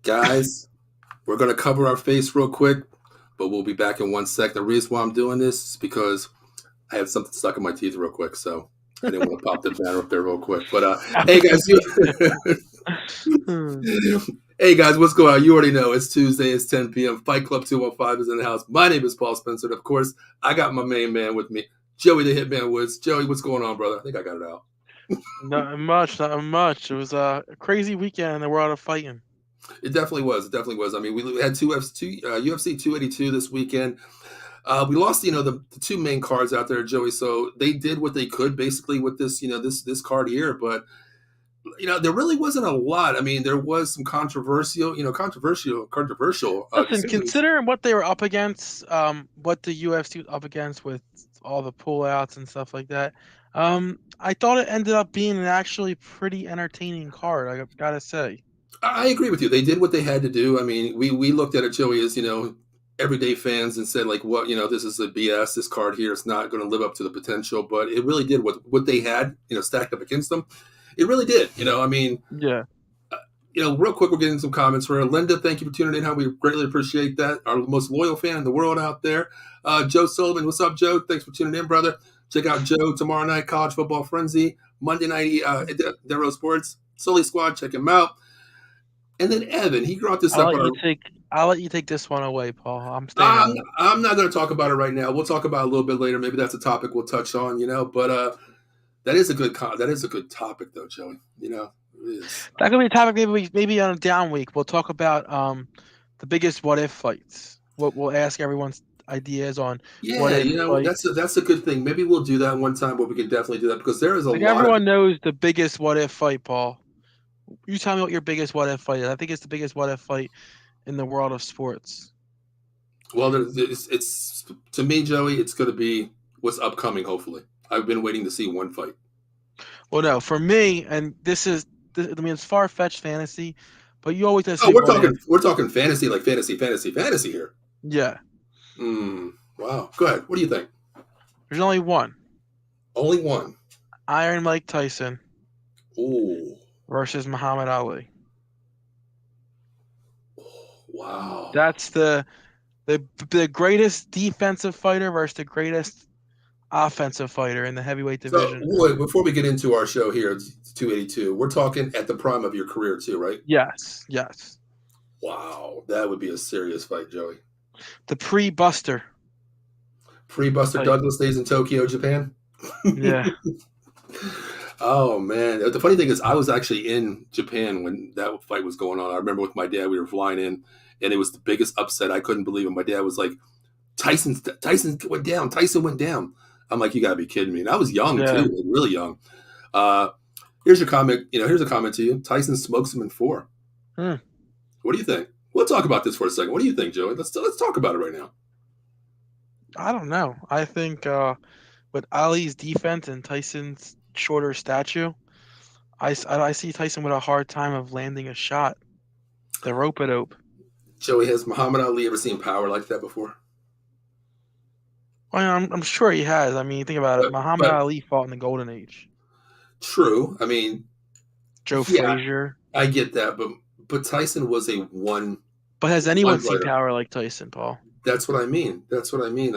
Guys, we're going to cover our face real quick, but we'll be back in 1 sec. The reason why I'm doing this is because I have something stuck in my teeth real quick, so I didn't want to pop the banner up there real quick. But hey, guys, Hmm. hey guys, what's going on? You already know it's Tuesday. It's 10 p.m. Fight Club 215 is in the house. My name is Paul Spencer, and of course, I got my main man with me, Joey the Hitman Woods. Joey, what's going on, brother? I think I got it out. Not much, not much. It was a crazy weekend in the world of fighting. It definitely was. It definitely was. I mean, we had UFC 282 this weekend. We lost, the two main cards out there, Joey. So they did what they could, basically, with this, this card here. But there really wasn't a lot. I mean, there was some controversial Listen, decisions. considering what they were up against, what the UFC was up against with all the pullouts and stuff like that, I thought it ended up being an actually pretty entertaining card. I gotta say. I agree with you. They did what they had to do. I mean, we looked at it, Joey, as everyday fans and said, like, what, this is a BS. This card here is not going to live up to the potential. But it really did what they had, stacked up against them. It really did. I mean, Yeah. Real quick, we're getting some comments for Linda. Thank you for tuning in. How we greatly appreciate that. Our most loyal fan in the world out there, Joe Sullivan. What's up, Joe? Thanks for tuning in, brother. Check out Joe tomorrow night, College Football Frenzy, Monday night, Dero Sports, Sully Squad. Check him out. And then Evan, he brought this I'll up. let you take this one away, Paul. I'm staying I'm, out. I'm not going to talk about it right now. We'll talk about it a little bit later. Maybe that's a topic we'll touch on. But that is a good topic, though, Joey. It is. That could be a topic maybe on a down week. We'll talk about the biggest what if fights. We'll ask everyone's ideas on what Yeah, if fights. that's a good thing. Maybe we'll do that one time where we can definitely do that because there is a Like lot of. everyone knows the biggest what if fight, Paul. You tell me what your biggest what if fight is. I think it's the biggest what if fight in the world of sports. Well, it's to me, Joey. It's going to be what's upcoming. Hopefully, I've been waiting to see one fight. Well, no, for me, and I mean, it's far fetched fantasy, but you always have to Oh, say what if. we're talking fantasy, like fantasy here. Yeah, Wow. Go ahead. What do you think? there's only one. Only one. Iron Mike Tyson Oh, versus Muhammad Ali. wow. That's the greatest defensive fighter versus the greatest offensive fighter in the heavyweight So, division. wait, before we get into our show here, it's 282. We're talking at the prime of your career too, right? Yes, yes. Wow, that would be a serious fight, Joey. The pre-Buster. Pre-Buster Like, Douglas stays in Tokyo, Japan. yeah. Oh man, the funny thing is, I was actually in Japan when that fight was going on. I remember with my dad, we were flying in, and it was the biggest upset. I couldn't believe it. My dad was like, Tyson went down. Tyson went down." I'm like, "You gotta be kidding me!" And I was young too, Yeah. like, really young. Uh, here's your comment. Here's a comment to you. Tyson smokes him in 4. Hmm. What do you think? We'll talk about this for a second. What do you think, Joey? Let's talk about it right now. I don't know. I think with Ali's defense and Tyson's shorter stature, I see Tyson with a hard time of landing a shot. The rope-a-dope. Joey, has Muhammad Ali ever seen power like that before? Well, I'm sure he has. I mean, think about it. Muhammad But Ali fought in the Golden Age. true. I mean, Joe yeah, Frazier. I get that, but Tyson was a But has anyone seen fighter. power like Tyson, Paul? That's what I mean. I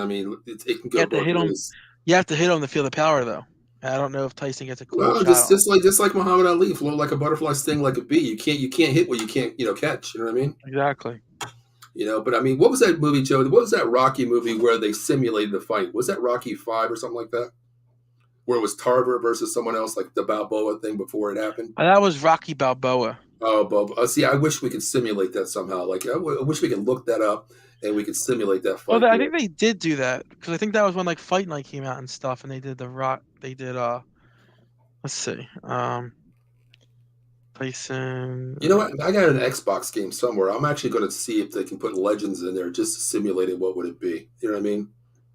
mean, it can You go have to both hit him. ways. You have to hit him to feel the power, though. And I don't know if Tyson gets a clean Well, shot on him. just like Muhammad Ali, float like a butterfly, sting like a bee. You can't hit what you can't catch. You know what I mean? Exactly. But I mean, what was that movie, Joe? What was that Rocky movie where they simulated the fight? Was that Rocky 5 or something like that? Where it was Tarver versus someone else, like the Balboa thing before it happened. That was Rocky Balboa. Oh, Bob. See, I wish we could simulate that somehow. Like, I wish we could look that up and we could simulate that fight. Well, I think they did do that because I think that was when like Fight Night came out and stuff, and they did the rock. They did let's see, Tyson. You know what? I got an Xbox game somewhere. I'm actually going to see if they can put Legends in there just to simulate it. What would it be? You know what I mean?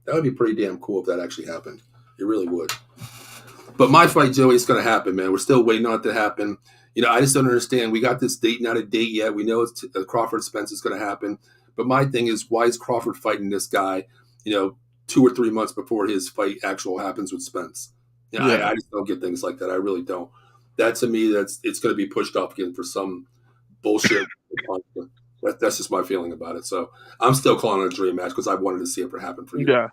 That would be pretty damn cool if that actually happened. It really would. But my fight, Joey, is going to happen, man. We're still waiting on it to happen. I just don't understand. We got this date, not a date yet. We know it's Crawford Spence is going to happen. But my thing is, why is Crawford fighting this guy, 2 or 3 months before his fight actual happens with Spence? Yeah. I just don't get things like that. I really don't. That to me, it's going to be pushed off again for some bullshit That's just my feeling about it. So I'm still calling it a dream match because I wanted to see it happen for years. Yeah.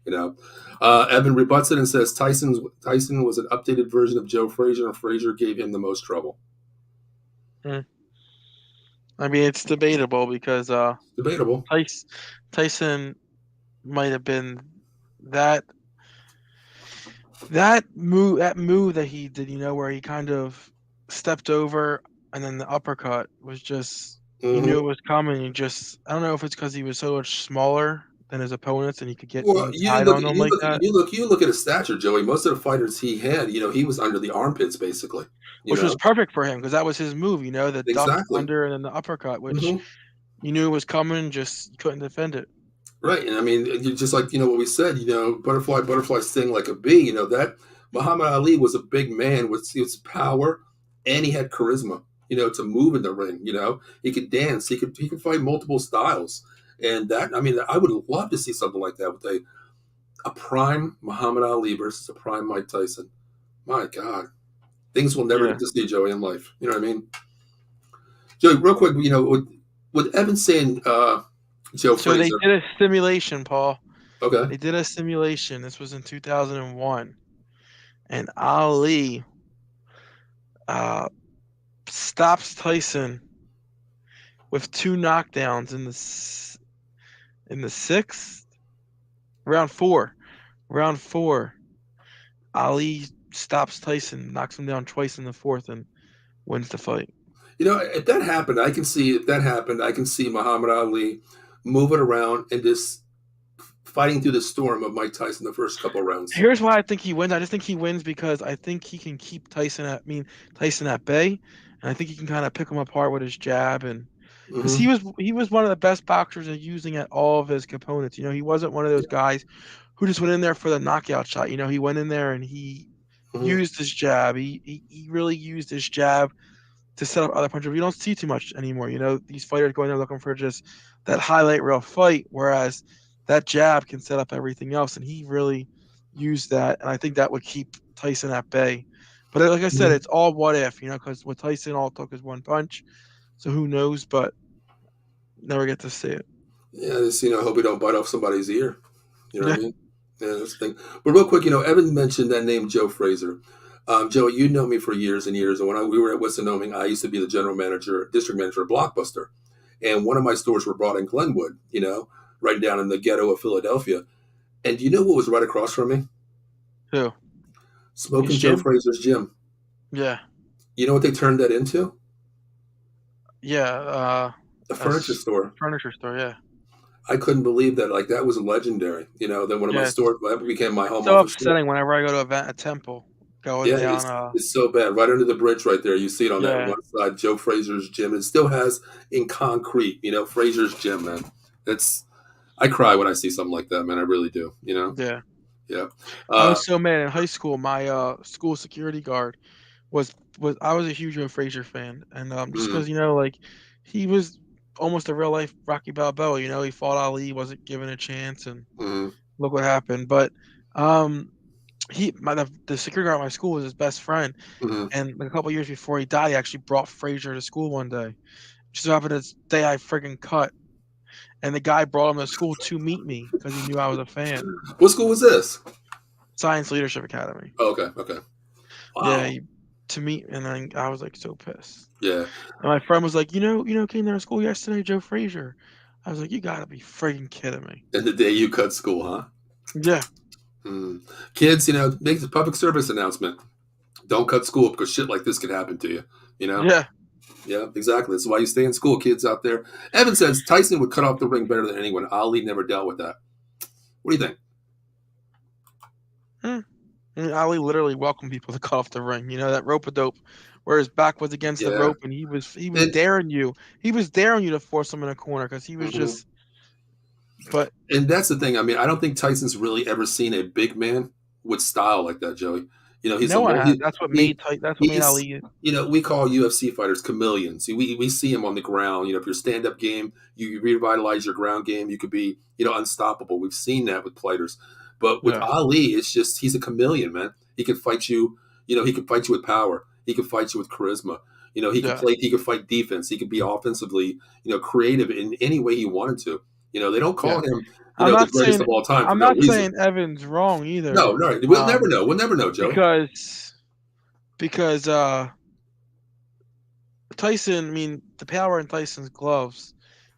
You know, Evan rebuts it and says Tyson was an updated version of Joe Frazier, and Frazier gave him the most trouble. I mean, it's debatable because Debatable. Tyson might have been that move that he did, where he kind of stepped over and then the uppercut was just you knew it was coming. I don't know if it's because he was so much smaller than his opponents and he could get Well, inside on them like that. you look at his stature, Joey. Most of the fighters he had, he was under the armpits basically. Which was perfect for him because that was his move, the duck Exactly. under and then the uppercut, which you knew was coming, just you couldn't defend it. Right, and I mean, you just like what we said, butterfly sting like a bee. That Muhammad Ali was a big man with his power, and he had charisma. To move in the ring. He could dance. He could fight multiple styles, and I would love to see something like that with a prime Muhammad Ali versus a prime Mike Tyson. My God, things we'll never get to see, Joey, in life. You know what I mean? Joey, real quick, with Evan saying Joe So Frazier. they did a simulation, Paul. Okay. They did a simulation. This was in 2001, and Ali stops Tyson with 2 knockdowns in the sixth round 4. Round 4, Ali stops Tyson, knocks him down twice in the 4th, and wins the fight. If that happened, I can see Muhammad Ali moving around and just fighting through the storm of Mike Tyson the first couple rounds. Here's why I think he wins. I just think he wins because I think he can keep Tyson at bay, and I think he can kind of pick him apart with his jab, and because he was one of the best boxers at using at all of his opponents. He wasn't one of those guys who just went in there for the knockout shot. He went in there and he used his jab. He really used his jab to set up other punches. We don't see too much anymore. These fighters going there looking for just that highlight reel fight, whereas that jab can set up everything else, and he really used that, and I think that would keep Tyson at bay. But like I said, it's all what if, because with Tyson, all it took is one punch, so who knows? But never get to see it. Yeah, just hope we don't bite off somebody's ear. You know what I mean? Yeah, that's the thing. But real quick, Evan mentioned that name, Joe Frazier. Joe, you know me for years and years, and when we were at Wissinoming, I used to be the district manager of Blockbuster, and one of my stores were brought in Glenwood, right down in the ghetto of Philadelphia. And do you know what was right across from me? Who? Smoking Joe Frazier's gym. Yeah. You know what they turned that into? Yeah. A furniture store. Furniture store, yeah. I couldn't believe that. Like, that was legendary. Then one of my stores became my home so office. So upsetting whenever I go to a temple. Going down. It's so bad. Right under the bridge right there. You see it on that one side, Joe Frazier's gym. It still has in concrete, Frazier's gym, man. I cry when I see something like that, man. I really do, Yeah. Yeah. I was so mad in high school. My school security guard was I was a huge Joe Frazier fan, and just because he was almost a real life Rocky Balboa. He fought Ali, wasn't given a chance, and look what happened. But the security guard at my school was his best friend, and a couple years before he died, he actually brought Frazier to school one day. Just so happened it's the day I friggin' cut, and the guy brought him to school to meet me because he knew I was a fan. What school was this? Science Leadership Academy. Oh, okay. Wow. Yeah, to meet, and then I was like so pissed. Yeah. And my friend was like, came there to school yesterday, Joe Frazier. I was like, you gotta be friggin' kidding me. And the day you cut school, huh? Yeah. Kids, make the public service announcement. Don't cut school because shit like this could happen to you. Yeah. Yeah, exactly. That's why you stay in school, kids out there. Evan says Tyson would cut off the ring better than anyone. Ali never dealt with that. What do you think? Ali literally welcomed people to cut off the ring. That rope-a-dope where his back was against the rope and he was daring you. He was daring you to force him in a corner because he was just. And that's the thing. I mean, I don't think Tyson's really ever seen a big man with style like that, Joey. That's what made Ali. We call UFC fighters chameleons. We see him on the ground. If your stand-up game, you revitalize your ground game, you could be, unstoppable. We've seen that with fighters. But with Ali, it's just he's a chameleon, man. He can fight you. He can fight you with power. He can fight you with charisma. You know, he could Yeah. play, he could fight defense, he could be offensively, creative in any way he wanted to. They don't Yeah. call him, I'm the not greatest saying of all time for I'm no not reason. saying Evan's wrong either. No, no, we'll never Um, know. We'll never know, Joey. because Tyson, I mean, the power in Tyson's gloves,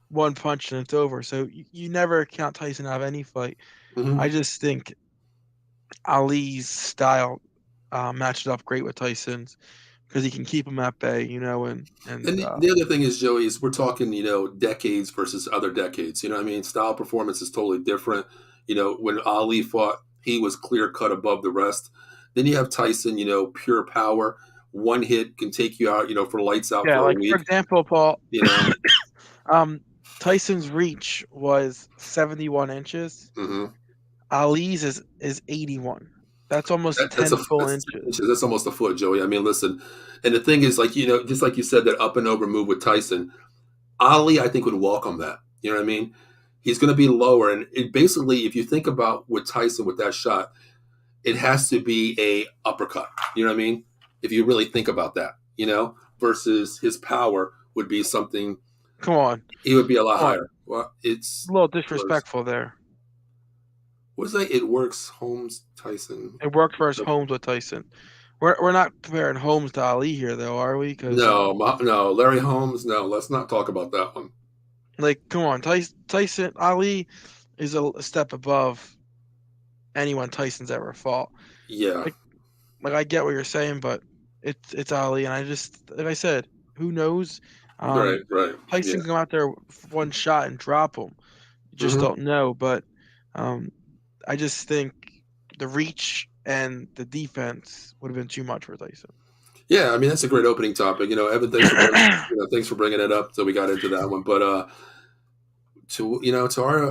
one punch and it's over. So you never count Tyson out of any fight. Hmm. I just think Ali's style matched up great with Tyson's because he can keep him at bay, and And the other thing is, Joey, is we're talking, decades versus other decades. You know what I mean? Style performance is totally different. When Ali fought, he was clear cut above the rest. Then you have Tyson, pure power. One hit can take you out, for lights out yeah, for a like for week. example, Paul, You know, um, Tyson's reach was 71 inches. hmm Ali's is 81. That's almost that's 10 full inches. that's almost a foot, Joey. I mean, listen, and the thing is, like, just like you said, that up and over move with Tyson, Ali, I think, would welcome that. You know what I mean? He's going to be lower, and it basically, if you think about with Tyson with that shot, it has to be a uppercut. You know what I mean? If you really think about that, versus his power would be something. Come on, He would be a lot come on. higher. Well, A little disrespectful there. What's that? It works. Holmes, Tyson. It worked for his Holmes with Tyson. We're not comparing Holmes to Ali here, though, are we? Because No, no, Larry Holmes. No, let's not talk about that one. like, come on, Tyson Ali is a step above anyone Tyson's ever fought. Yeah. Like I get what you're saying, but it's Ali, and I just like I said, who knows? Right. Tyson Yeah. can come out there one shot and drop him. You just don't know. But I just think the reach and the defense would have been too much for Tyson. Yeah, I mean that's a great opening topic. Evan, thanks for bringing it up. So we got into that one, but to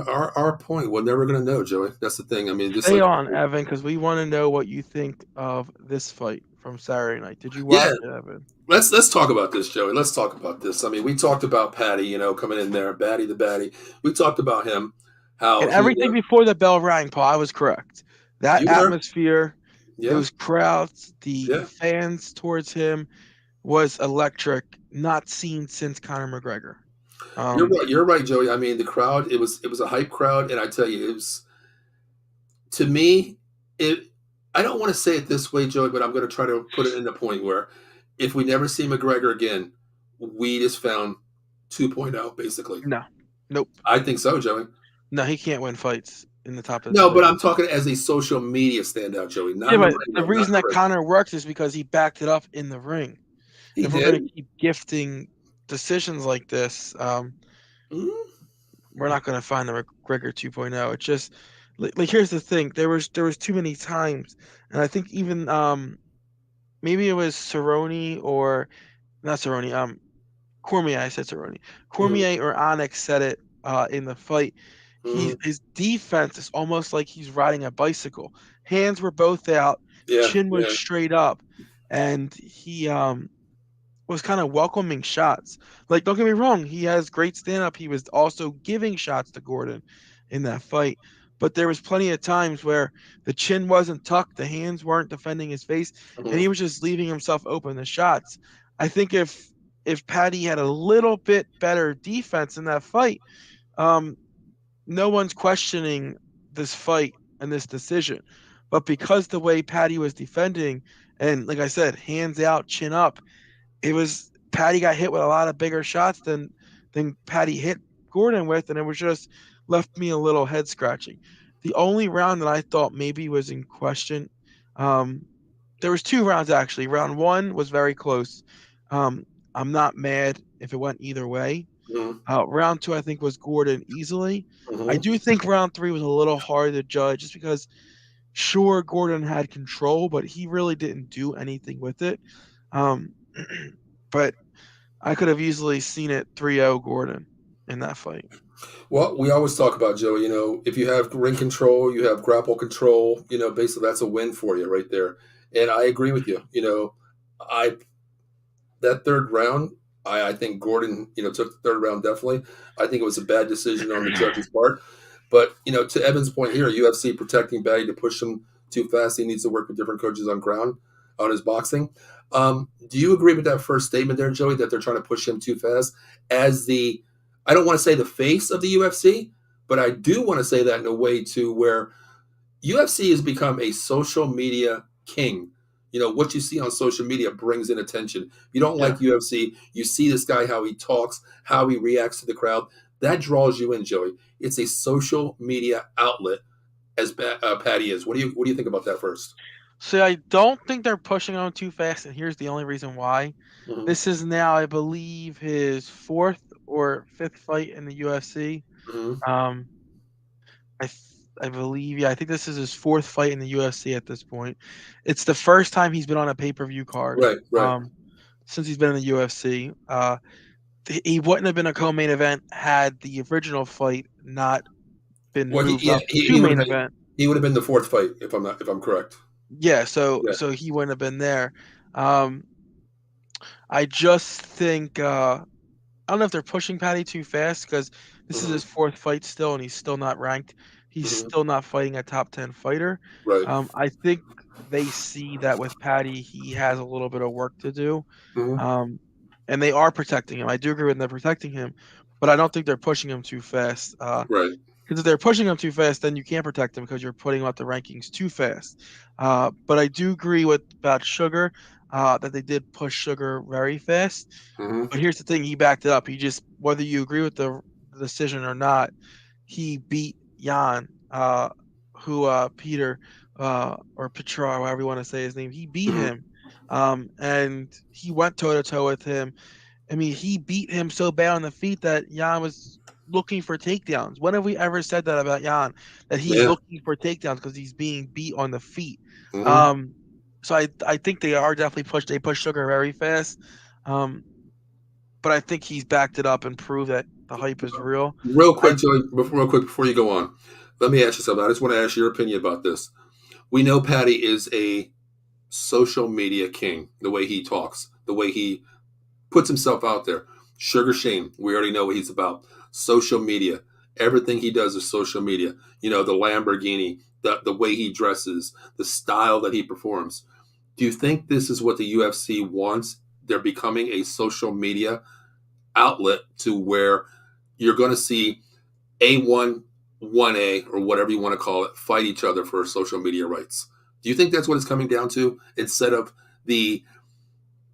our point, we're never going to know, Joey. That's the thing. I mean, just Stay like on, Evan, because we want to know what you think of this fight from Saturday night. Did you watch Yeah. it, Evan? Let's talk about this, Joey. Let's talk about this. I mean, we talked about Patty, coming in there, Batty the Batty. We talked about him, how And everything before the bell rang, Paul, I was correct. That You were? atmosphere, yeah, those crowds, the Yeah. fans towards him was electric, not seen since Conor McGregor. You're right, Joey. I mean, the crowd, it was a hype crowd, and I tell you, it was, to me, I don't want to say it this way, Joey, but I'm going to try to put it in the point where if we never see McGregor again, we just found 2.0, basically. No. Nope. I think so, Joey. No, he can't win fights in the top of No, but I'm talking as a social media standout, Joey. Yeah, but the reason that Conor works is because he backed it up in the ring. If we're going to keep gifting decisions like this, we're not going to find the McGregor 2.0. It's just like here's the thing: there was too many times, and I think even maybe it was Cerrone or not Cerrone, Cormier. I said Cerrone, Cormier or Onyx said it in the fight. His defense is almost like he's riding a bicycle. Hands were both out, chin was straight up, and he was kind of welcoming shots. Like, don't get me wrong, he has great stand-up. He was also giving shots to Gordon in that fight. But there was plenty of times where the chin wasn't tucked, the hands weren't defending his face, and he was just leaving himself open to shots. I think if Patty had a little bit better defense in that fight, no one's questioning this fight and this decision. But because the way Patty was defending, and like I said, hands out, chin up, Patty got hit with a lot of bigger shots than Patty hit Gordon with, and it was just left me a little head scratching. The only round that I thought maybe was in question, there was 2 rounds actually. Round 1 was very close. I'm not mad if it went either way. Round 2 I think was Gordon easily. I do think round 3 was a little hard to judge just because sure Gordon had control, but he really didn't do anything with it. But I could have easily seen it 3-0 Gordon in that fight. Well, we always talk about, Joe, if you have ring control, you have grapple control, basically that's a win for you right there. And I agree with you. That third round, I think Gordon, took the third round definitely. I think it was a bad decision on the judge's part. But, to Evan's point here, UFC protecting Batty to push him too fast. He needs to work with different coaches on ground. on his boxing. Do you agree with that first statement there, Joey, that they're trying to push him too fast as the, I don't want to say the face of the UFC, but I do want to say that in a way too where UFC has become a social media king. You know, what you see on social media brings in attention. You don't Yeah. like UFC, you see this guy, how he talks, how he reacts to the crowd. That draws you in, Joey. It's a social media outlet, as Patty is. What do you think about that first? So I don't think they're pushing him too fast, and here's the only reason why. Hmm. This is now, I believe, his fourth or fifth fight in the UFC. Hmm. Um, I believe, yeah, I think this is his fourth fight in the UFC at this point. It's the first time he's been on a pay-per-view card. Right, right. Since he's been in the UFC. He wouldn't have been a co-main event had the original fight not been Well, moved yeah, up to main event. he would have been the fourth fight if I'm correct. Yeah, so Yeah. so he wouldn't have been there. Um, I just think I don't know if they're pushing Patty too fast because this is Hmm. his fourth fight still, and he's still not ranked. He's Hmm. still not fighting a top 10 fighter. Right. I think they see that with Patty, he has a little bit of work to do, Hmm. um, and they are protecting him. I do agree with them protecting him, but I don't think they're pushing him too fast. Right. Because if they're pushing him too fast, then you can't protect him because you're putting him up the rankings too fast. But I do agree with about Sugar that they did push Sugar very fast. Hmm. But here's the thing: he backed it up. He just, whether you agree with the decision or not, he beat Jan, who Peter or Petra, however you want to say his name. He beat Hmm. him, and he went toe to toe with him. I mean, he beat him so bad on the feet that Jan was looking for takedowns. When have we ever said that about Jan? That he's Yeah. looking for takedowns because he's being beat on the feet. Hmm. Um, so I think they are definitely pushed. They push Sugar very fast. Um, but I think he's backed it up and proved that the hype is real. Real I quick, Joey, real quick before you go on, let me ask you something. I just want to ask your opinion about this. We know Patty is a social media king, the way he talks, the way he puts himself out there. Sugar Shane, we already know what he's about. Social media. Everything he does is social media. You know, the Lamborghini, the way he dresses, the style that he performs. Do you think this is what the UFC wants? They're becoming a social media outlet to where you're going to see A1, 1A, or whatever you want to call it, fight each other for social media rights. Do you think that's what it's coming down to instead of the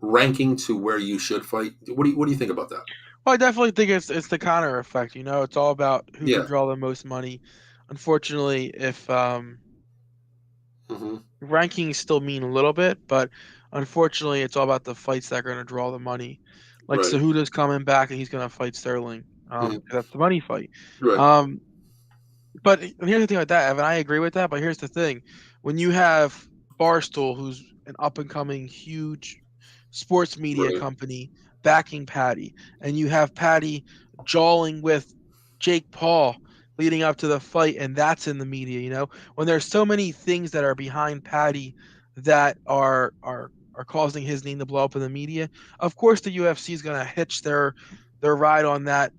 ranking to where you should fight? What do you think about that? well, I definitely think it's the Connor effect. It's all about who can Yeah. draw the most money. Unfortunately, if Hmm. rankings still mean a little bit, but unfortunately, it's all about the fights that are going to draw the money. Like Right. Cejudo's coming back and he's going to fight Sterling. Hmm. 'Cause that's the money fight. Right. Um, but here's the thing with that, Evan. I agree with that, but here's the thing: when you have Barstool, who's an up and coming huge sports media Right. company, backing Patty, and you have Patty jawing with Jake Paul leading up to the fight, and that's in the media. When there's so many things that are behind Patty that are causing his name to blow up in the media. Of course, the UFC is going to hitch their ride on that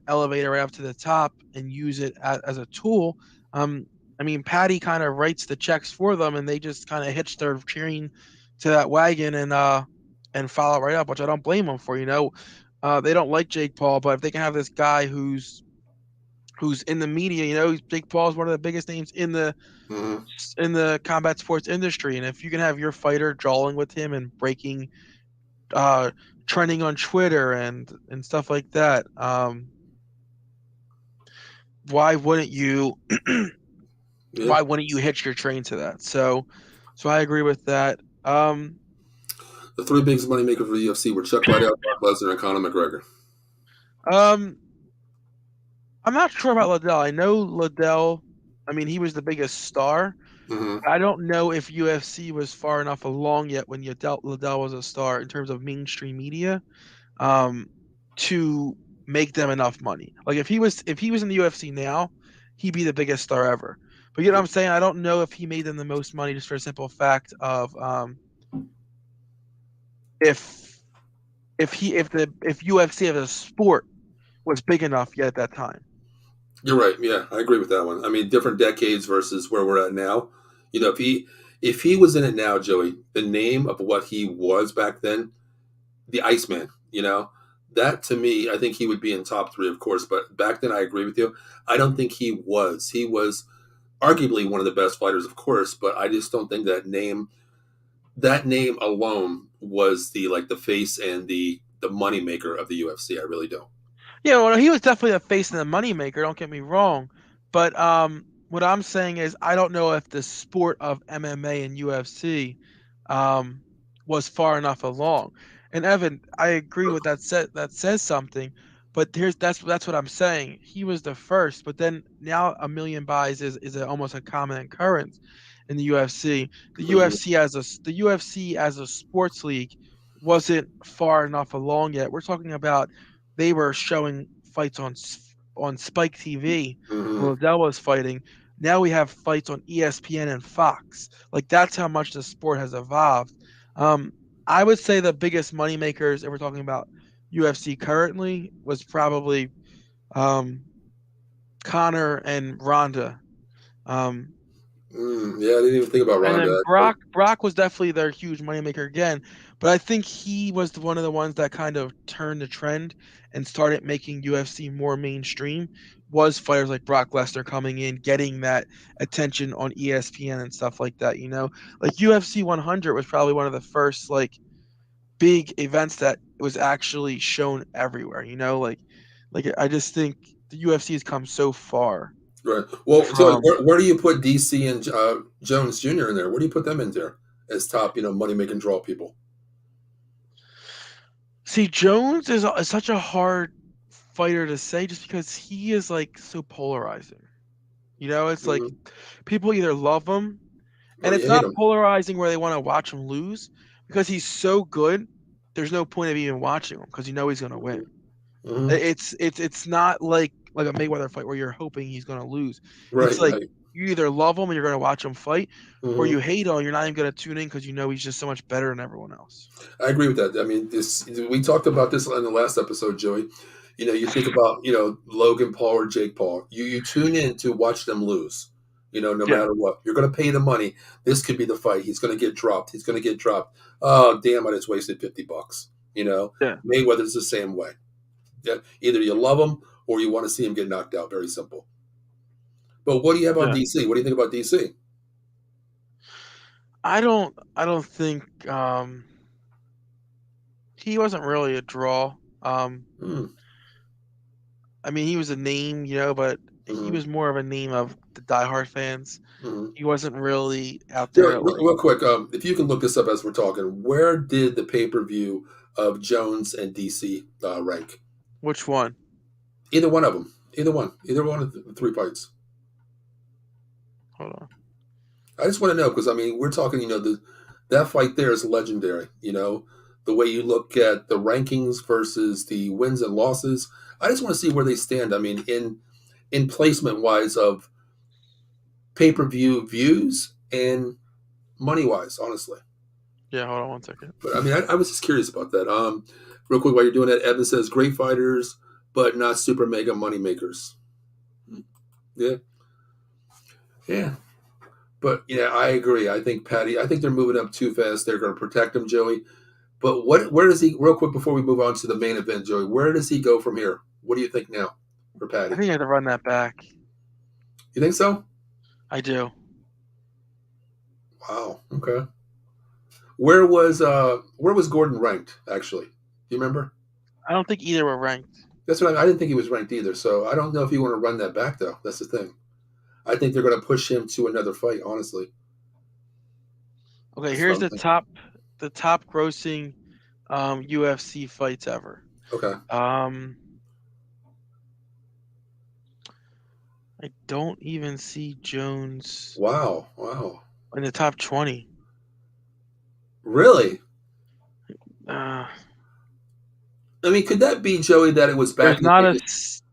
elevator right up to the top and use it as a tool. I mean, Patty kind of writes the checks for them, and they just kind of hitch their train to that wagon and follow right up, which I don't blame them for. They don't like Jake Paul, but if they can have this guy who's in the media, Jake Paul is one of the biggest names in the Hmm. in the combat sports industry, and if you can have your fighter jawing with him and breaking uh, trending on Twitter and stuff like that. Why wouldn't you? Yeah. Why wouldn't you hitch your train to that? So I agree with that. The three biggest money makers for the UFC were Chuck Liddell, Brock Lesnar, and Conor McGregor. Um, I'm not sure about Liddell. I know Liddell. I mean, he was the biggest star. Hmm. I don't know if UFC was far enough along yet when Liddell was a star in terms of mainstream media, um, to make them enough money. Like if he was in the UFC now, he'd be the biggest star ever. But you know what I'm saying? I don't know if he made them the most money just for a simple fact of if if UFC as a sport was big enough yet at that time. You're right. Yeah, I agree with that one. I mean, different decades versus where we're at now. You know, If he was in it now, Joey, the name of what he was back then, the Iceman, that to me, I think he would be in top three, of course. But back then, I agree with you. I don't think he was. He was arguably one of the best fighters, of course, but I just don't think that name alone was the face and the money maker of the UFC. I really don't. Yeah, well, he was definitely the face and the moneymaker. Don't get me wrong, but what I'm saying is I don't know if the sport of MMA and UFC um, was far enough along. And Evan, I agree with that. That says something. But that's what I'm saying. He was the first, but then now a million buys is almost a common occurrence in the UFC. Mhm. The UFC as a sports league wasn't far enough along yet. We're talking about they were showing fights on Spike TV when Mhm. Liddell was fighting. Now we have fights on ESPN and Fox. Like that's how much the sport has evolved. Um, I would say the biggest money makers, if we're talking about UFC currently, was probably um, Connor and Ronda. Um, Yeah, I didn't even think about and Ronda, then actually. Brock was definitely their huge moneymaker again, but I think he was one of the ones that kind of turned the trend and started making UFC more mainstream. Was fighters like Brock Lesnar coming in, getting that attention on ESPN and stuff like that. Like UFC 100 was probably one of the first like big events that was actually shown everywhere. Like I just think the UFC has come so far Right. Well, Joey, from. where do you put DC and Jones Jr. in there? Where do you put them in there as top, money making draw people? See, Jones is such a hard fighter to say just because he is like so polarizing. It's like Mhm. people either love him, Or and you it's hate not them? polarizing where they want to watch him lose because he's so good. There's no point of even watching him because you know he's going to win. Hmm. It's not like a Mayweather fight where you're hoping he's going to lose. It's Right, like right. you either love him and you're going to watch him fight, or Hmm. you hate him. You're not even going to tune in because you know he's just so much better than everyone else. I agree with that. I mean, this we talked about this in the last episode, Joey. You think about Logan Paul or Jake Paul. You tune in to watch them lose. No Yeah, matter what, you're going to pay the money. This could be the fight. He's going to get dropped. He's going to get dropped. Oh damn! I just wasted $50. yeah, Mayweather's the same way. Yeah, either you love him or you want to see him get knocked out. Very simple. But what do you have on yeah. DC? What do you think about DC? I don't think he wasn't really a draw. Mm, I mean, he was a name, but he hmm was more of a name of the diehard fans. hmm He wasn't really out there Joey, to real quick, if you can look this up as we're talking, where did the pay per view of Jones and DC rank? which one? Either one of them. Either one of the three fights. Hold on. I just want to know because I mean we're talking. That fight there is legendary. The way you look at the rankings versus the wins and losses. I just want to see where they stand. I mean, in placement wise of pay per view views and money wise, honestly. Yeah, hold on 1 second. But I mean, I was just curious about that. Real quick, while you're doing that, Evan says great fighters, but not super mega money makers. Yeah, yeah. But yeah, I agree. I think Patty. I think they're moving up too fast. They're going to protect him, Joey. But where does he? Real quick before we move on to the main event, Joey, where does he go from here? What do you think now for I Patty? think I have to run that back. You think so? I do. Wow. Okay. Where was Gordon ranked? Actually, do you remember? I don't think either were ranked. That's what I didn't think he was ranked either. So I don't know if you want to run that back though. That's the thing. I think they're going to push him to another fight. Honestly, Okay, that's what here's I'm thinking. the top grossing UFC fights ever. Okay. Um, I don't even see Jones Wow. Wow. in the top 20. Really? Uh, I mean, could that be Joey that it was back there's in the not day?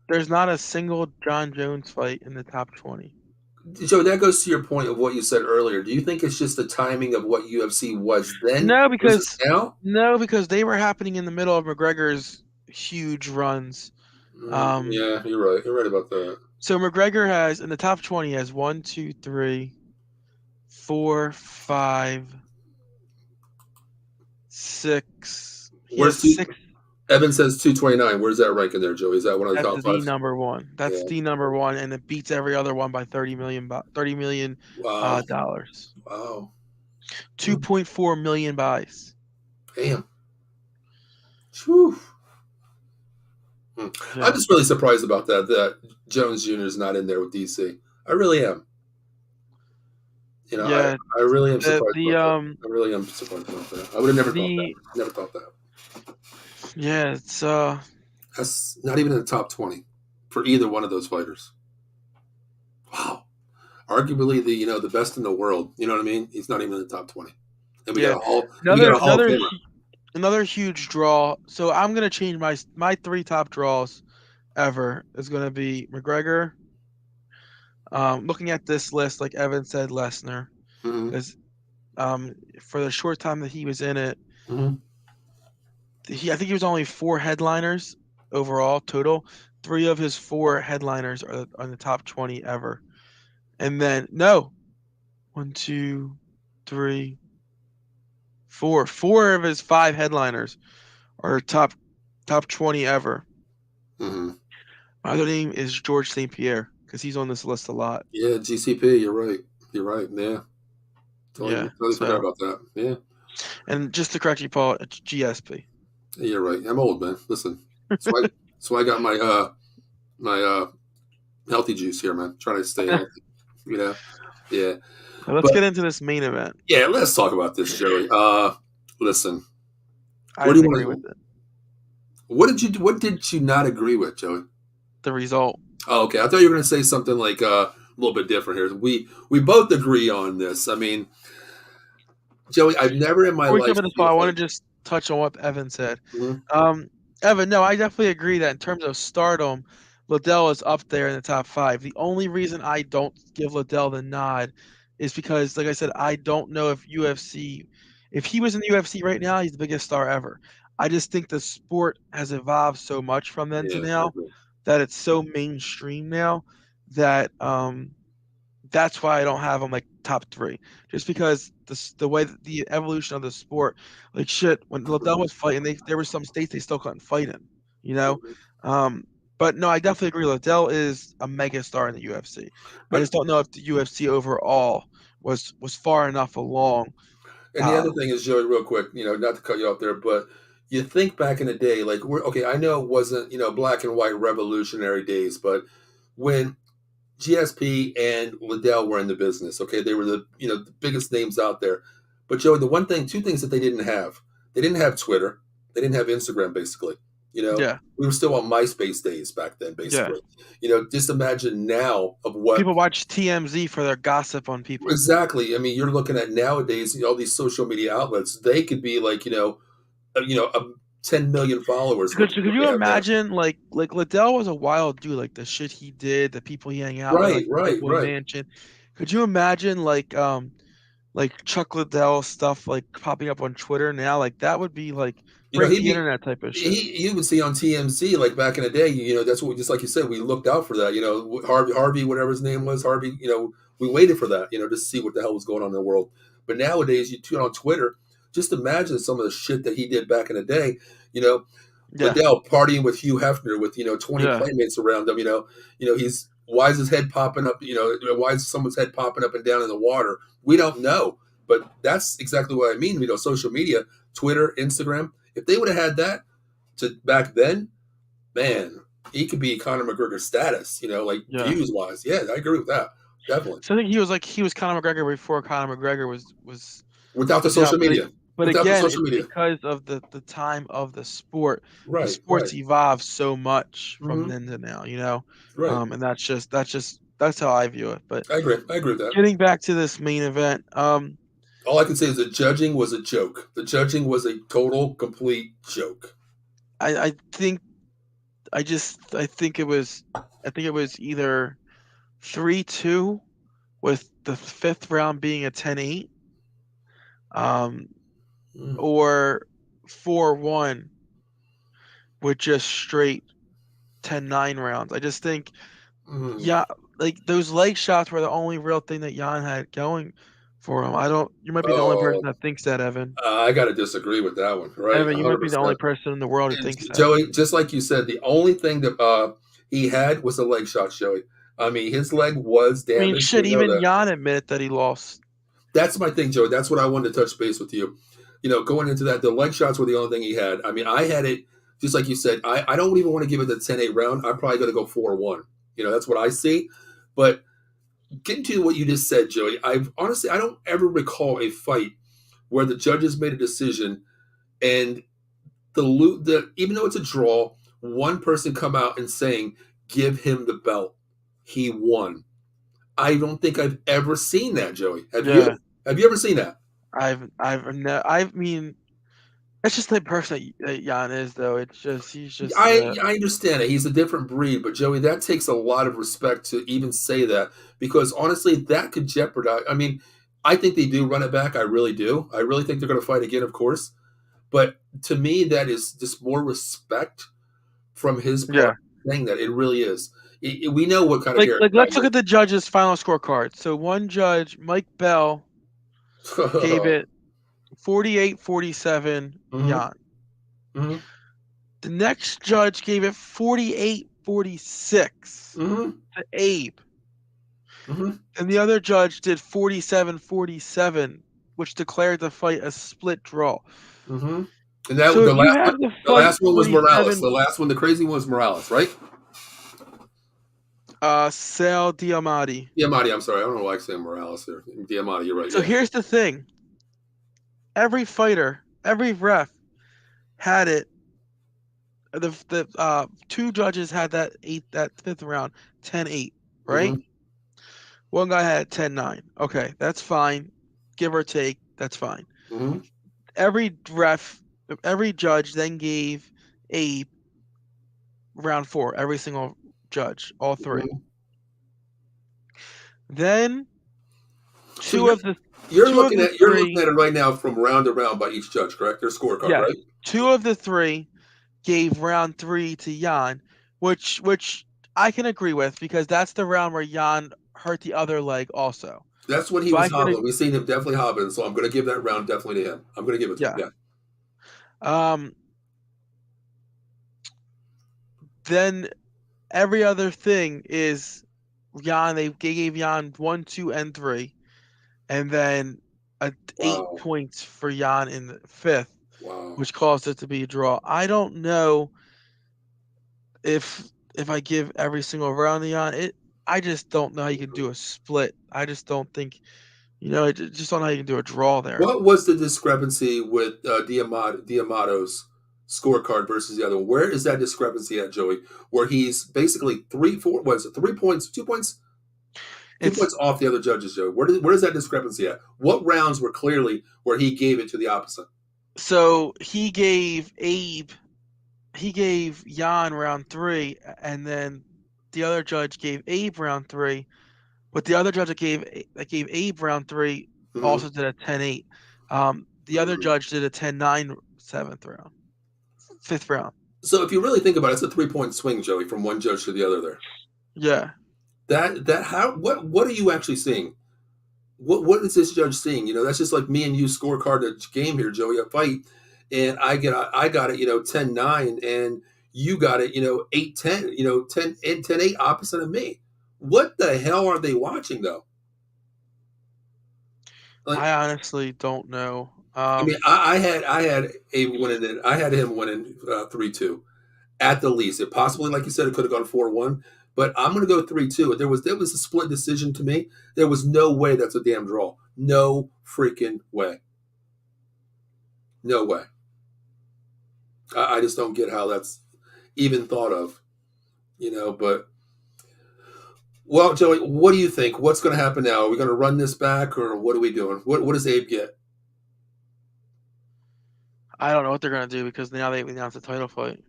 there's not a single John Jones fight in the top 20. Joey, that goes to your point of what you said earlier. Do you think it's just the timing of what UFC was then No, versus because now? no, because they were happening in the middle of McGregor's huge runs. Um, Yeah, you're right. You're right about that. so McGregor has in the top 20 has one, two, three. 4, 5, 6. He has Where's two? 6. Evan says 229. Where's that ranking there, Joey? Is that one of the That's top the five? number one. That's Yeah. the number one, and it beats every other one by 30 million. Wow. Dollars. Wow. 2.4 million buys. Damn. Whew. I'm Yeah. just really surprised about that Jones Jr. is not in there with DC. I really am. Yeah. I really am surprised The about that. I really am surprised about that. I would have never thought that. the Never thought that. yeah, it's That's not even in the top 20 for either one of those fighters. Wow. Arguably the best in the world. You know what I mean? He's not even in the top 20. And we yeah. got a Hall of Famer. Another huge draw. So I'm gonna change my 3 top draws ever is gonna be McGregor. Looking at this list, like Evan said, Lesnar, Mm-hmm. because for the short time that he was in it, Mm-hmm. I think he was only 4 headliners overall total. 3 of his 4 headliners are on the top 20 ever. And then 1, 2, 3, 4. 4 of his 5 headliners are top 20 ever. Mm-hmm. My other name is George St. Pierre because he's on this list a lot. Yeah, GCP. You're right. Yeah. Totally forgot about that. Yeah. And just to correct you, Paul, it's GSP. You're right. I'm old, man. Listen, so I got my healthy juice here, man. Trying to stay healthy. Yeah. So let's get into this main event. Yeah, let's talk about this, Joey. Listen. I didn't agree with it. What did you not agree with, Joey? The result. Oh, okay. I thought you were going to say something like a little bit different here. We both agree on this. I mean, Joey, I've never in my life. I want to just touch on what Evan said. Mm-hmm. Evan, no, I definitely agree that in terms of stardom, Liddell is up there in the top 5. The only reason I don't give Liddell the nod is because, like I said, I don't know if he was in the UFC right now, he's the biggest star ever. I just think the sport has evolved so much from then to now that it's so mainstream now that that's why I don't have him like top 3. Just because the way that the evolution of the sport, like shit, when Liddell was fighting, there were some states they still couldn't fight in, you know. But no, I definitely agree. Liddell is a mega star in the UFC. I just don't know if the UFC overall was far enough along. And the other thing is, Joey, real quick, not to cut you off there, but you think back in the day, like I know it wasn't black and white revolutionary days, but when GSP and Liddell were in the business, okay, they were the the biggest names out there. But Joey, two things that they didn't have Twitter, they didn't have Instagram, basically. We were still on MySpace days back then, basically. Just imagine now of what people watch TMZ for their gossip on people. Exactly. I mean, you're looking at nowadays, all these social media outlets. They could be like, 10 million followers. Could you imagine, like Liddell was a wild dude, like the shit he did, the people he hang out with, like Mansion. Could you imagine like Chuck Liddell stuff like popping up on Twitter now? Like that would be like break the internet type of shit. You would see on TMZ like back in the day. That's what just like you said, we looked out for that. Harvey, whatever his name was, Harvey. We waited for that. Just to see what the hell was going on in the world. But nowadays, you tune on Twitter. Just imagine some of the shit that he did back in the day. Liddell partying with Hugh Hefner with 20 playmates around him. Why is his head popping up? Why is someone's head popping up and down in the water? We don't know, but that's exactly what I mean. Social media, Twitter, Instagram. If they would have had that back then, man, he could be Conor McGregor status. Views wise. Yeah, I agree with that. Definitely. So I think he was Conor McGregor before Conor McGregor was without the social media. But again, it's because of the time of the sport. Right. The sport's evolved so much from then to now, Right. And that's how I view it. But I agree with that. Getting back to this main event, all I can say is the judging was a joke. The judging was a total, complete joke. I think it was either 3-2 with the 5th round being a 10-8. Or 4-1 with just straight 10-9 rounds. I just think, like those leg shots were the only real thing that Jan had going for him. I don't. You might be the only person Oh, that thinks that, Evan. I got to disagree with that one. Right, Evan, you might be the 100%. only person in the world who And thinks that. Joey, just like you said, the only thing that he had was a leg shot, Joey. I mean, his leg was I mean, damaged. shit. We know Even that. Jan admitted that he lost. That's my thing, Joey. That's what I wanted to touch base with you. Going into that, the leg shots were the only thing he had. I mean, I had it, just like you said, I don't even want to give it the 10-8 round. I'm probably going to go 4-1. That's what I see. But getting to what you just said, Joey, I don't ever recall a fight where the judges made a decision and even though it's a draw, one person come out and saying, give him the belt. He won. I don't think I've ever seen that, Joey. Have Yeah. you? Have you ever seen that? I mean, that's just the person that Jan is, though. It's just he's just. I understand it. He's a different breed, but Joey, that takes a lot of respect to even say that because honestly, that could jeopardize. I mean, I think they do run it back. I really do. I really think they're going to fight again, of course. But to me, that is just more respect from his part. Saying that it really is. We know what kind of character. Let's look at the judges' final scorecard. So one judge, Mike Bell, gave it 48-47 Jan. Mm-hmm. The next judge gave it 48-46 to Abe. Mm-hmm. And the other judge did 47-47, which declared the fight a split draw. Mm-hmm. And that the last one was Morales. The last one, the crazy one was Morales, right? Sal Diamati. Diamati, I'm sorry. I don't know why I say Morales there. Diamati, you're right. So here's the thing. Every fighter, every ref had it. The two judges had that fifth round, 10-8, right? Mm-hmm. One guy had 10-9. Okay, that's fine. Give or take, that's fine. Mm-hmm. Every judge then gave Abe round 4. Every single judge, all 3. Mm-hmm. Then you're looking at it right now from round to round by each judge, correct? Their scorecard, right? 2 of the 3 gave round 3 to Jan, which I can agree with because that's the round where Jan hurt the other leg also. That's when he was hobbling. We've seen him definitely hobbling, so I'm going to give that round definitely to him. I'm going to give it to him. Yeah. Then every other thing is Jan. They gave Jan 1, 2, and 3, and then 8 points for Jan in the 5th, which caused it to be a draw. I don't know if I give every single round to Jan. I just don't know how you can do a split. I just don't think, I just don't know how you can do a draw there. What was the discrepancy with Diamato's scorecard versus the other one? Where is that discrepancy at, Joey? Where he's basically 3 points, 2 points? 2 points off the other judges, Joey. Where is that discrepancy at? What rounds were clearly where he gave it to the opposite? So he gave Jan round 3, and then the other judge gave Abe round 3, but the other judge that gave Abe round 3 also did a 10-8. The other judge did a 10-9 5th round. So if you really think about it, it's a 3-point swing, Joey, from one judge to the other there. Yeah. What are you actually seeing? What is this judge seeing? That's just like me and you scorecard a game here, Joey, a fight, and I got it, 10-9, and you got it, 8-10, 10-8 opposite of me. What the hell are they watching though? I honestly don't know. I mean, I had Abe winning. I had him winning 3-2 at the least. It possibly, like you said, it could have gone 4-1. But I'm going to go 3-2. There was a split decision to me. There was no way that's a damn draw. No freaking way. No way. I just don't get how that's even thought of. But well, Joey, what do you think? What's going to happen now? Are we going to run this back, or what are we doing? What does Abe get? I don't know what they're going to do because now they announced a title fight.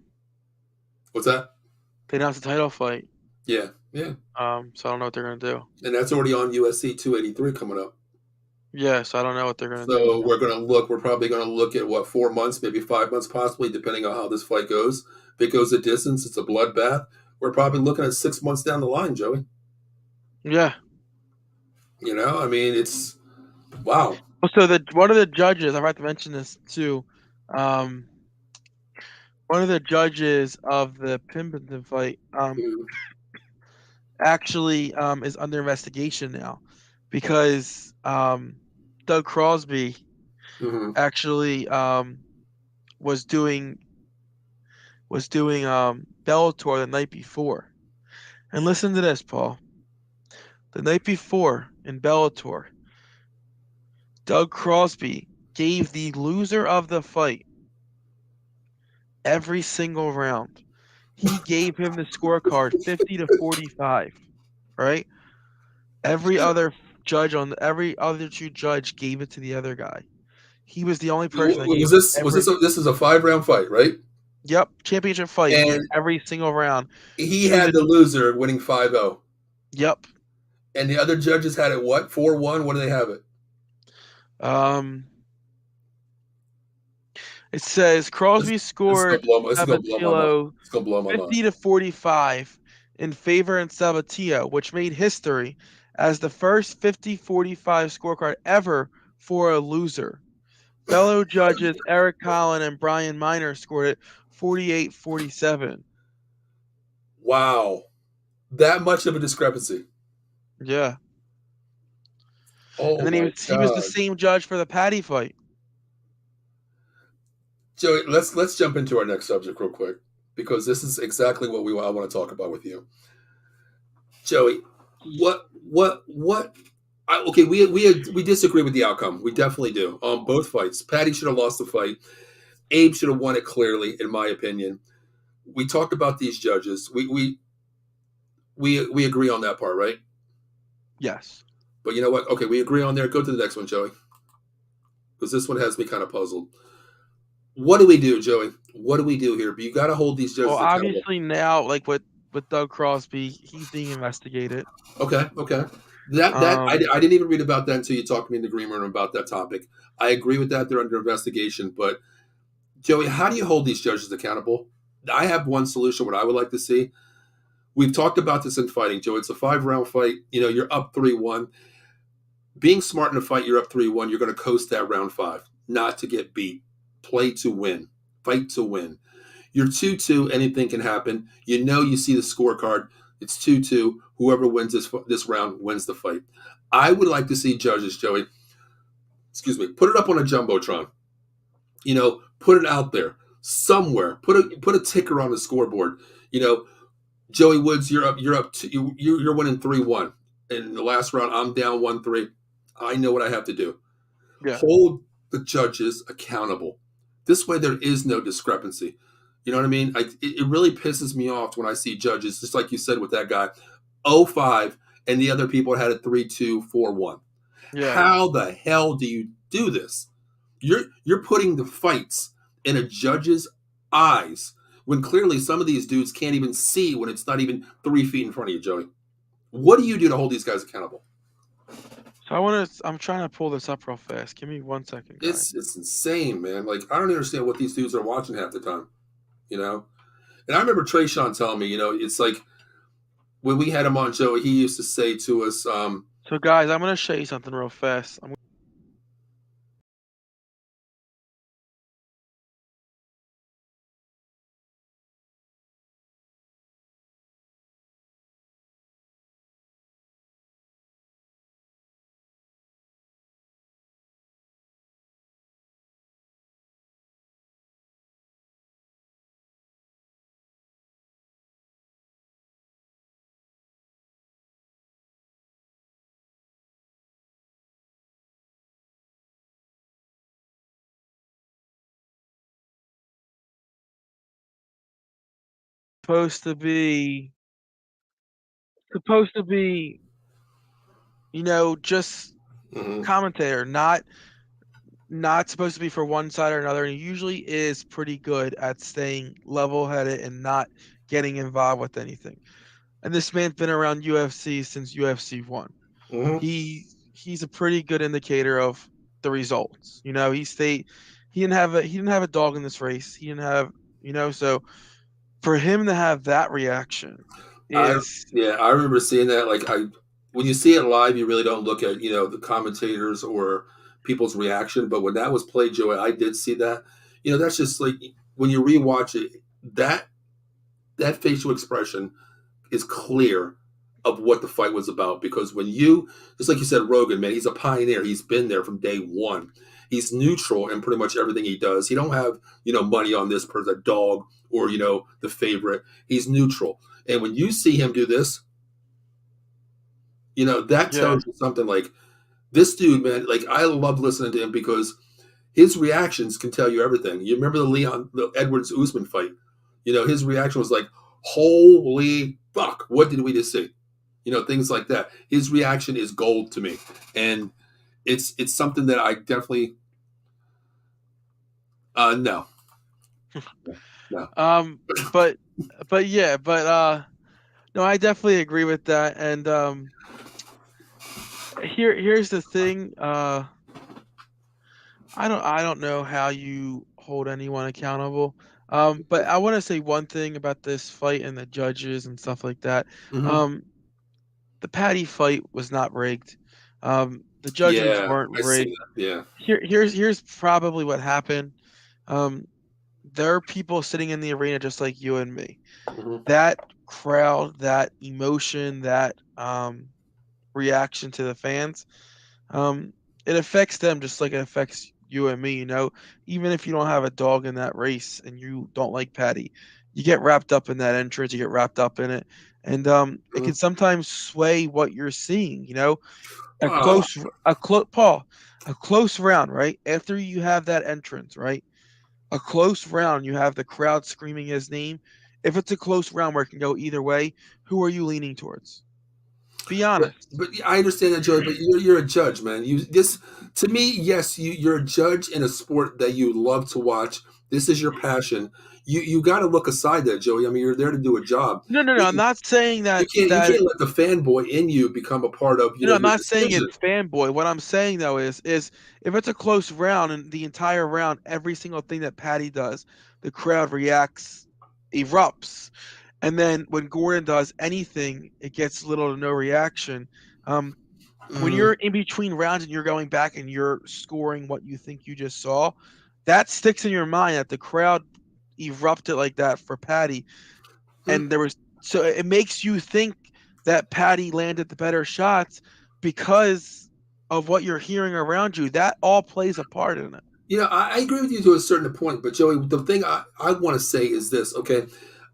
What's that? They announced a title fight. Yeah. So I don't know what they're going to do. And that's already on UFC 283 coming up. Yeah, so I don't know what they're going to do. So we're probably going to look at 4 months, maybe 5 months possibly, depending on how this fight goes. If it goes a distance, it's a bloodbath. We're probably looking at 6 months down the line, Joey. Yeah. I mean, it's Wow. So one of the judges, I forgot to mention this too. Um, one of the judges of the Pimpleton fight Mhm. actually is under investigation now because Doug Crosby Mhm. actually was doing Bellator the night before. And listen to this, Paul. The night before in Bellator, Doug Crosby gave the loser of the fight every single round. He gave him the scorecard 50 to 45, right? Every other two judge gave it to the other guy. He was the only person that gave Was him this was every. this is a 5 round fight, right? Yep, championship fight. He gave And every single round he to had the. the loser winning 5-0. Yep. And the other judges had it what? 4-1. What do they have it? Um, it says This, Crosby this is gonna scored blow. This is gonna blow my mind. Sabatino It's gonna blow my mind. 50 to 45 in favor of Sabatino, which made history as the first 50-45 scorecard ever for a loser. Fellow judges Eric Collin and Brian Miner scored it 48-47. Wow, that much of a discrepancy. Yeah. And Oh then my he was the God, same judge for the Patty fight. Joey. Let's jump into our next subject real quick because this is exactly what I want to talk about with you, Joey. What? Okay, we disagree with the outcome. We definitely do on both fights. Patty should have lost the fight. Abe should have won it clearly, in my opinion. We talked about these judges. We agree on that part, right? Yes. But you know what? Okay, we agree on there. Go to the next one, Joey, because this one has me kind of puzzled. What do we do, Joey? What do we do here? But you got to hold these Well, judges accountable. obviously now, like with Doug Crosby, he's being investigated. Okay, okay. That Um, I didn't even read about that until you talked to me in the green room about that topic. I agree with that; they're under investigation. But Joey, how do you hold these judges accountable? I have one solution. What I would like to see. We've talked about this in fighting, Joe. It's a 5 round fight. You know, you're up 3-1. Being smart in a fight, you're up 3-1. You're going to coast that round 5, not to get beat. Play to win, fight to win. You're 2-2. Anything can happen. You know, you see the scorecard. It's 2-2. Whoever wins this round wins the fight. I would like to see judges, Joey. Excuse me. Put it up on a jumbotron. You know, put it out there somewhere. Put a ticker on the scoreboard. You know, Joey Woods, you're up. You're up. You're winning 3-1. In the last round, I'm down 1-3. I know what I have to do. yeah, Hold the judges accountable. This way, there is no discrepancy. You know what I mean? It really pisses me off when I see judges, just like you said with that guy, 0-5, and the other people had a 3-2, 4-1. yeah. How the hell do you do this? You're putting the fights in a judge's eyes when clearly some of these dudes can't even see when it's not even 3 feet in front of you, Joey. What do you do to hold these guys accountable? So I'm trying to pull this up real fast. Give me 1 second, guys. It's insane, man. Like I don't understand what these dudes are watching half the time. You know, and I remember Trayshawn telling me, you know, it's like when we had him on, Joey, he used to say to us, So guys, I'm gonna show you something real fast. Supposed to be supposed to be, just mm-hmm, commentator, not supposed to be for one side or another, and he usually is pretty good at staying level-headed and not getting involved with anything. And this man's been around UFC since UFC 1. mm-hmm. He's a pretty good indicator of the results. He didn't have a dog in this race. He didn't have, so for him to have that reaction I is yeah, I remember seeing that. Like when you see it live, you really don't look at the commentators or people's reaction. But when that was played, Joey, I did see that. That's just like when you rewatch it, that that facial expression is clear of what the fight was about. Because when just like you said, Rogan, man, he's a pioneer. He's been there from day one. He's neutral in pretty much everything he does. He don't have money on this person, a dog or the favorite. He's neutral. And when you see him do this, that Yeah. tells you something like this dude, man. Like I love listening to him because his reactions can tell you everything. You remember the Edwards Usman fight? His reaction was like, "Holy fuck! What did we just see?" Things like that. His reaction is gold to me, and it's something that I definitely no, no. But yeah, no, I definitely agree with that. And here's the thing. I don't know how you hold anyone accountable. But I want to say one thing about this fight and the judges and stuff like that. Hmm. Um, the Patty fight was not rigged. The judges Yeah, weren't I see rigged. that. Yeah. Here's probably what happened. Um, there are people sitting in the arena just like you and me. Hmm. That crowd, that emotion, that reaction to the fans, um, it affects them just like it affects you and me. Even if you don't have a dog in that race and you don't like Patty, you get wrapped up in that entrance, you get wrapped up in it, and it Hmm. can sometimes sway what you're seeing. A Wow. Paul, a close round, right? After you have that entrance, right? A close round, you have the crowd screaming his name. If it's a close round where it can go either way, who are you leaning towards? Be But honest. but I understand that, Joey. But you're a judge, man. You this to me, yes, you're a judge in a sport that you love to watch. This is your passion. You got to look aside that, Joey. I mean, you're there to do a job. No, no, no. But I'm not saying you that can't you that can't let the fanboy in you become a part of no, I'm your not saying decision. it's fanboy. What I'm saying though is if it's a close round and the entire round, every single thing that Patty does, the crowd reacts, erupts. And then when Gordon does anything, it gets little to no reaction. Um, when Mm, you're in between rounds and you're going back and you're scoring what you think you just saw, that sticks in your mind that the crowd erupted like that for Patty, mm. and there was so it makes you think that Patty landed the better shots because of what you're hearing around you. That all plays a part in it. I agree with you to a certain point, but Joey, the thing I want to say is this, okay?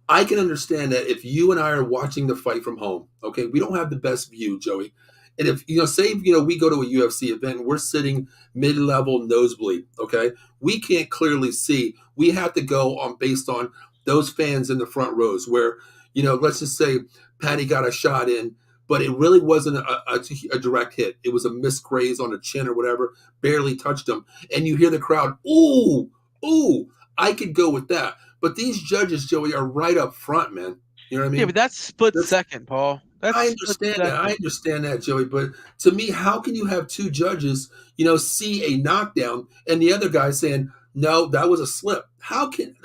I can understand that if you and I are watching the fight from home, okay, we don't have the best view, Joey. And if say we go to a UFC event and we're sitting mid-level nosebleed, okay, we can't clearly see. We have to go on based on those fans in the front rows where let's just say Patty got a shot in, but it really wasn't a direct hit. It was a misgraze on the chin or whatever, barely touched him, and you hear the crowd, ooh, ooh. I could go with that. But these judges, Joey, are right up front, man. You know what I Yeah, mean? but that's split That's second, Paul. That's I split understand that. I second. understand that, Joey. But to me, how can you have two judges, see a knockdown and the other guy saying, no, that was a slip? How can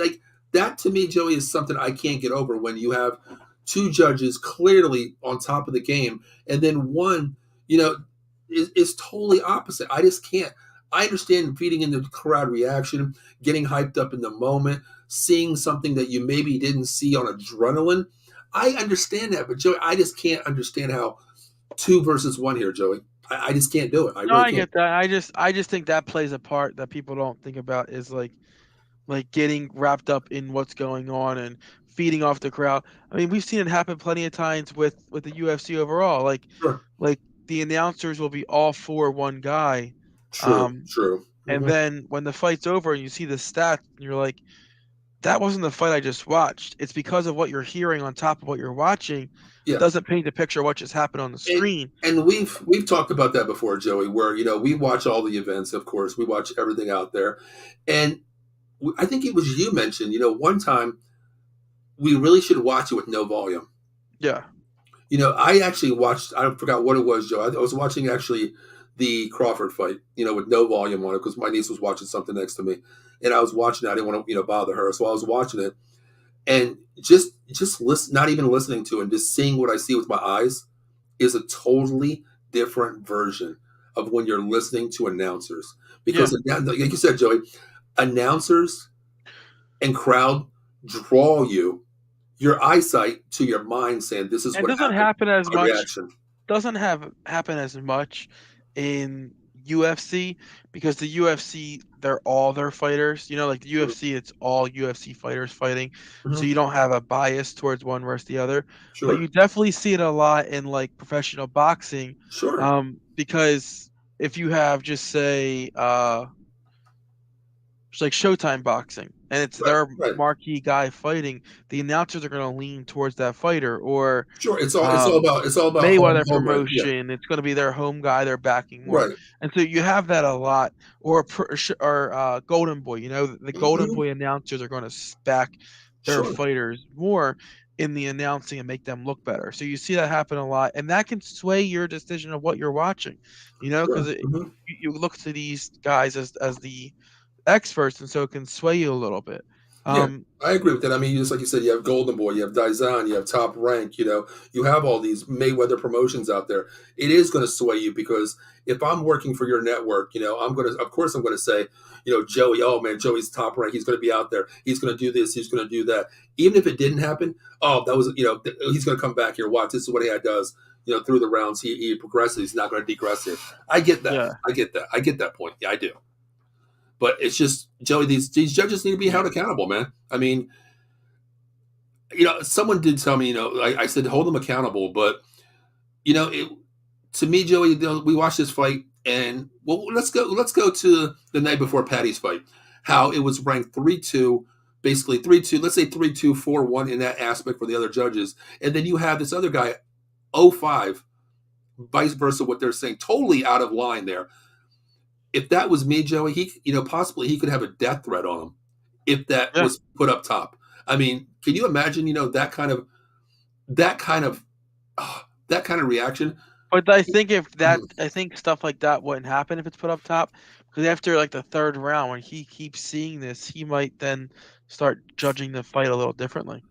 that to me, Joey, is something I can't get over when you have two judges clearly on top of the game, and then one, is totally opposite. I just can't. I understand feeding into the crowd reaction, getting hyped up in the moment, seeing something that you maybe didn't see on adrenaline. I understand that, but Joey, I just can't understand how two versus one here, Joey. I just can't do it. I No, really I can't. get that. I just think that plays a part that people don't think about is like getting wrapped up in what's going on and feeding off the crowd. I mean, we've seen it happen plenty of times with the UFC overall. Sure. Like the announcers will be all for one guy, True. um, True. and Hmm. then when the fight's over and you see the stats, and you're like, that wasn't the fight I just watched. It's because of what you're hearing on top of what you're watching Yeah. doesn't paint the picture of what just happened on the And screen. and we've talked about that before, Joey. Where we watch all the events, of course, we watch everything out there, and I think it was you mentioned, one time we really should watch it with no volume. Yeah. I actually watched. I forgot what it was, Joe. I was watching actually the Crawford fight, with no volume on it because my niece was watching something next to me, and I was watching it. I didn't want to, bother her, so I was watching it and just listen, not even listening to it, and just seeing what I see with my eyes. is a totally different version of when you're listening to announcers. Yeah, Because, like you said, Joey, announcers and crowd draw your eyesight to your mind saying, this is and it what doesn't happened, happen as a much. reaction. Doesn't have happen as much in UFC because the UFC they're all their fighters. You know, like the Sure. UFC, it's all UFC fighters fighting, so Mhm. you don't have a bias towards one versus the other. But Sure. you definitely see it a lot in like professional boxing, Sure. because if you have just say it's like Showtime boxing, and it's Right. their Right. marquee guy fighting, the announcers are going to lean towards that fighter, or Sure. um, It's all about Mayweather home run. Yeah. promotion. It's going to be their home guy they're backing more, Right. and so you have that a lot. Or Golden Boy. You know, the Golden Mhm. Boy announcers are going to back their Sure. fighters more in the announcing and make them look better. So you see that happen a lot, and that can sway your decision of what you're watching. You know, because Sure. Mhm. you look to these guys as the experts, and so it can sway you a little bit. Yeah, Um, I agree with that. I mean, just like you said, you have Golden Boy, you have Daizan, you have Top Rank. You have all these Mayweather promotions out there. It is going to sway you because if I'm working for your network, of course, I'm going to say, Joey. Oh man, Joey's Top Rank. He's going to be out there. He's going to do this. He's going to do that. Even if it didn't happen, oh, that was, he's going to come back here. Watch, this is what he does. Through the rounds, he progresses. He's not going to degress it. I get that. yeah, I get that. I get that point. Yeah, I do. But it's just, Joey, these judges need to be held accountable, man. I mean, someone did tell me, I said hold them accountable, but it, to me, Joey, we watched this fight, and well, let's go to the night before Patty's fight, how it was ranked 3-2, basically 3-2. Let's say 3-2, 4-1 in that aspect for the other judges, and then you have this other guy 0-5, vice versa. What they're saying, totally out of line there. If that was me, Joey, possibly he could have a death threat on him if that yeah. was put up top. I mean, can you imagine, that kind of that kind of reaction? But Mhm. I think stuff like that wouldn't happen if it's put up top, because after like the third round, when he keeps seeing this, he might then start judging the fight a little differently.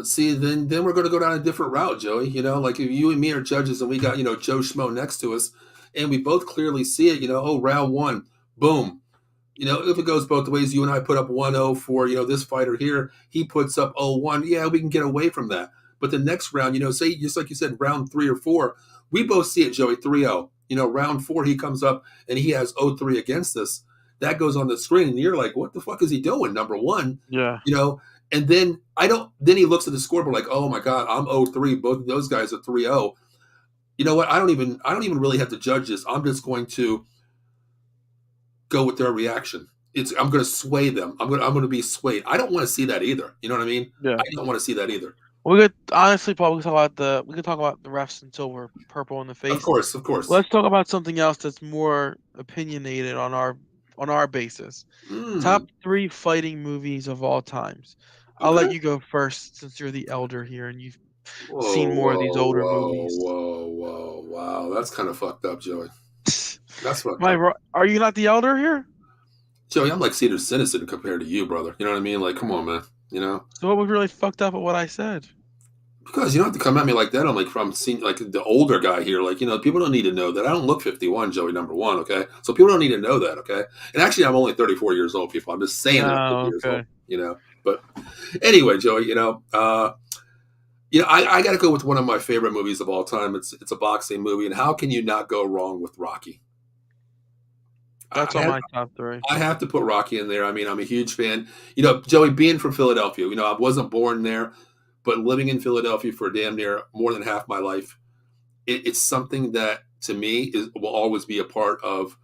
See, then we're going to go down a different route, Joey. Like if you and me are judges and we got Joe Schmo next to us, and we both clearly see it. Oh, round one, boom. If it goes both ways, you and I put up 1-0 for, this fighter here. He puts up 0-1. Yeah, we can get away from that. But the next round, say, just like you said, round 3 or 4, we both see it, Joey, 3-0. Round 4, he comes up and he has 0-3 against us. That goes on the screen, and you're like, what the fuck is he doing? Number one, Yeah. you know, and then he looks at the scoreboard like, oh my God, I'm 0-3. Both of those guys are 3-0. You know what? I don't even really have to judge this. I'm just going to go with their reaction. I'm going to sway them. I'm going to be swayed. I don't want to see that either. You know what I mean? Yeah. I don't want to see that either. We could honestly probably we could talk about the refs until we're purple in the Of face. course, of course. Let's talk about something else that's more opinionated on our basis. Top Mm, 3 fighting movies of all times. I'll okay. let you go first since you're the elder here and you've Whoa, seen more of these whoa, older whoa, movies. whoa, whoa! Wow, that's kind of fucked up, Joey. That's fucked Am I up, are you not the elder here? Joey. I'm like Cedar Citizen compared to you, brother. You know what I mean? Like, come on, man. So what was really fucked up at what I said? Because you don't have to come at me like that. I'm like from seeing like the older guy here. Like, people don't need to know that I don't look 51, Joey. Number one, okay. So people don't need to know that, okay. And actually, I'm only 34 years old. People, I'm just saying that I'm 50 Oh, years old. okay. But anyway, Joey, I got to go with one of my favorite movies of all time. It's a boxing movie, and how can you not go wrong with Rocky? That's I on have, my top 3. I have to put Rocky in there. I mean, I'm a huge fan. Joey, being from Philadelphia, I wasn't born there, but living in Philadelphia for damn near more than half my life, it's something that to me will always be a part of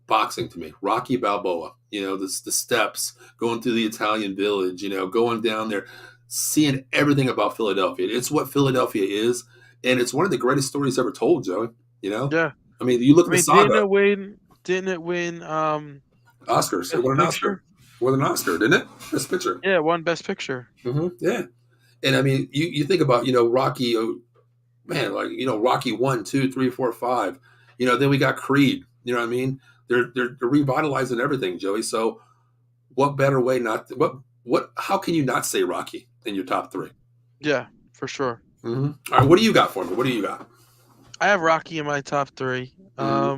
boxing to me. Rocky Balboa, the steps, going through the Italian village, going down there, seeing everything about Philadelphia. It's what Philadelphia is, and it's one of the greatest stories ever told, Joey. Yeah. I mean, you look I at the mean, saga, didn't it win Oscars. It Best won an Oscar. Picture? It won an Oscar, didn't it? Best picture. Yeah, it won Best Picture. Yeah. And I mean, you think about, Rocky, man, like, Rocky 1, 2, 3, 4, 5. Then we got Creed. You know what I mean? They're revitalizing everything, Joey. So what better way not to, how can you not say Rocky in your top 3? Yeah, for sure. All right, what do you got for me? What do you got? I have Rocky in my top 3. Mhm.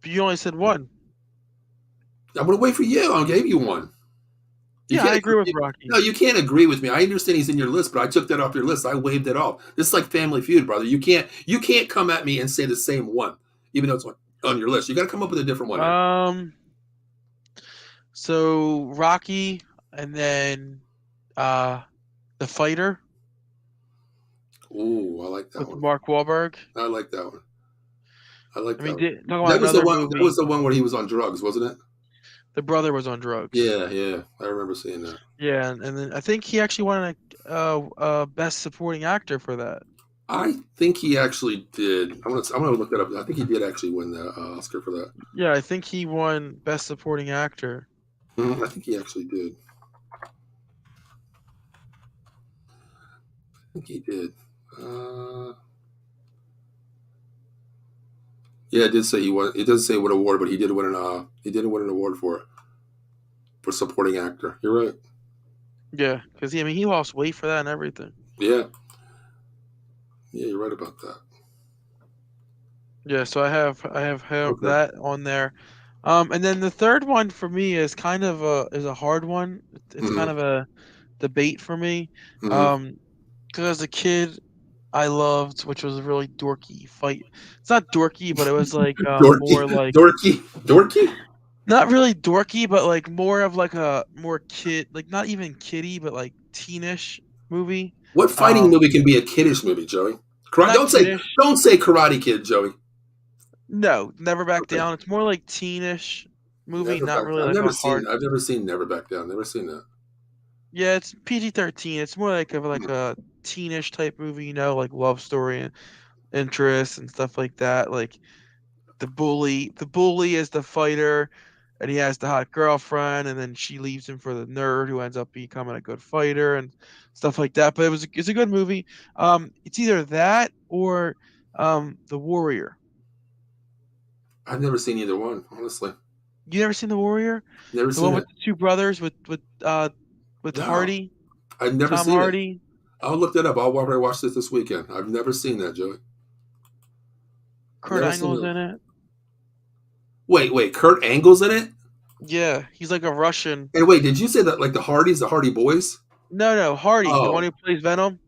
But you only said one. I'm gonna wait for you. I gave you one. You Yeah, I can't. agree with No, Rocky. you can't agree with me. I understand he's in your list, but I took that off your list. I waved it off. This is like Family Feud, brother. You can't. You can't come at me and say the same one, even though it's on your list. You got to come up with a different one here. Um, so Rocky, and then uh, The Fighter Ooh, I like that with one. Mark Wahlberg. I like that one. I like I that mean, one. talk about That was the another one. That was movie. the one where he was on drugs, wasn't it? The brother was on drugs. Yeah, yeah. I remember seeing that. Yeah, and then I think he actually won a Best Supporting Actor for that. I think he actually did. I'm gonna look that up. I think he did actually win the Oscar for that. Yeah, I think he won Best Supporting Actor. I think he actually did. I think he did. Uh, yeah, it did say he won. It doesn't say what award, but he did win an. He did win an award for it for supporting actor. You're right. Yeah, because I mean he lost weight for that and everything. Yeah, yeah, you're right about that. Yeah, so I have Okay. that on there. And then the third one for me is kind of a hard one. It's kind hmm of a debate for me. hmm Um, because as a kid, I loved, which was a really dorky fight. It's not dorky, but it was like Dorky, more like dorky, dorky. not really dorky, but like more of like a more kid, like not even kiddie, but like teenish movie. What fighting Um, movie can be a kiddish movie, Joey? not kiddish. Don't say Karate Kid, Joey. No, Never Back Okay. Down. It's more like teenish movie, Never not back. really I've like a never seen. hard. I've never seen Never Back Down. Never seen that. Yeah, it's PG-13. It's more like of like Hmm. a teenish type movie, like love story and interest and stuff like that. Like the bully is the fighter, and he has the hot girlfriend, and then she leaves him for the nerd who ends up becoming a good fighter and stuff like that. But it's a good movie. It's either that or The Warrior. I've never seen either one. Honestly, You never seen The Warrior? never The seen one it. with the two brothers with No, Hardy, I've never Tom seen it. Hardy, I'll look that up. I'll probably watch this weekend. I've never seen that, Joey. Kurt Never seen Angle's it. in it. Wait. Kurt Angle's in it. Yeah, he's like a Russian. And wait, did you say that like the Hardys, the Hardy Boys? No, Hardy, the one Oh, who plays Venom,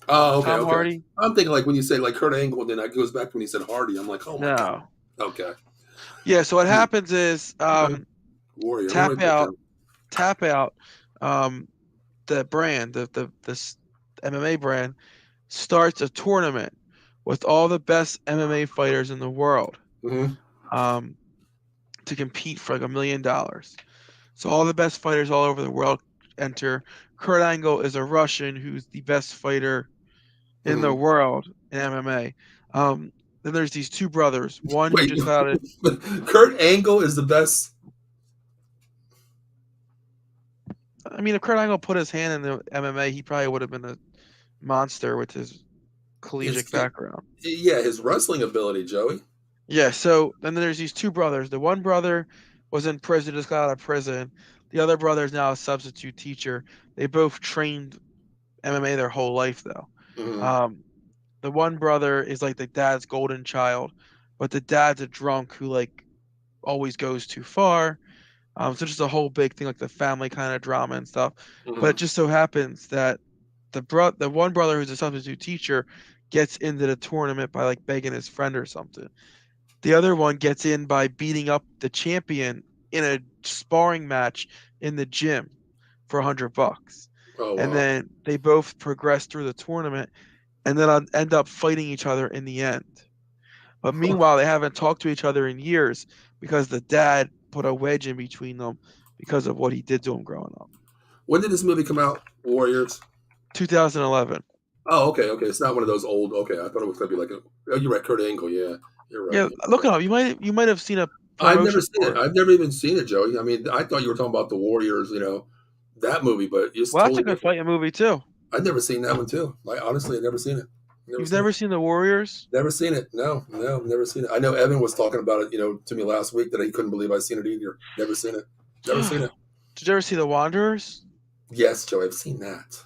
okay, Tom okay. Hardy. I'm thinking like when you say like Kurt Angle, then that goes back to when you said Hardy. I'm like, oh my god. No. Okay. Yeah, so what Hmm. happens is Okay. Warrior. I'm gonna tap write that out, down. tap out, um, the brand, this MMA brand starts a tournament with all the best MMA fighters in the world, hmm um, to compete for like $1 million. So all the best fighters all over the world enter. Kurt Angle is a Russian who's the best fighter in the hmm world in MMA. Then there's these two brothers. One who Wait, just got it. Kurt Angle is the best. I mean, if Kurt Angle put his hand in the MMA, he probably would have been a monster with his His, collegiate background. yeah, his wrestling ability, Joey. Yeah. So then there's these two brothers. The one brother was in prison, just got out of prison. The other brother is now a substitute teacher. They both trained MMA their whole life, though. hmm Um, the one brother is like the dad's golden child, but the dad's a drunk who like always goes too far. So just a whole big thing, like the family kind of drama and stuff. But it hmm just so happens that the one brother who's a substitute teacher gets into the tournament by like begging his friend or something. The other one gets in by beating up the champion in a sparring match in the gym for $100. Oh And wow. then they both progress through the tournament and then end up fighting each other in the end. But meanwhile, they haven't talked to each other in years because the dad put a wedge in between them because of what he did to him growing up. When did this movie come out? Warriors. 2011. Oh, okay, okay. It's not one of those old. Okay, I thought it was gonna be like a. Oh, you're right, Kurt Angle. Yeah, you're right. Yeah, look it up. You might have seen a I've never promotion seen it. for it. I've never even seen it, Joey. I mean, I thought you were talking about the Warriors. That movie, but it's Well, that's a totally good different. fighting movie too. I've never seen that one too. Like honestly, I've never seen it. Never You've seen it. never seen The Warriors? Never seen it. No, no, never seen it. I know Evan was talking about it, to me last week that he couldn't believe I'd seen it either. Never seen it. Never seen it. Did you ever see The Wanderers? Yes, Joe, I've seen that.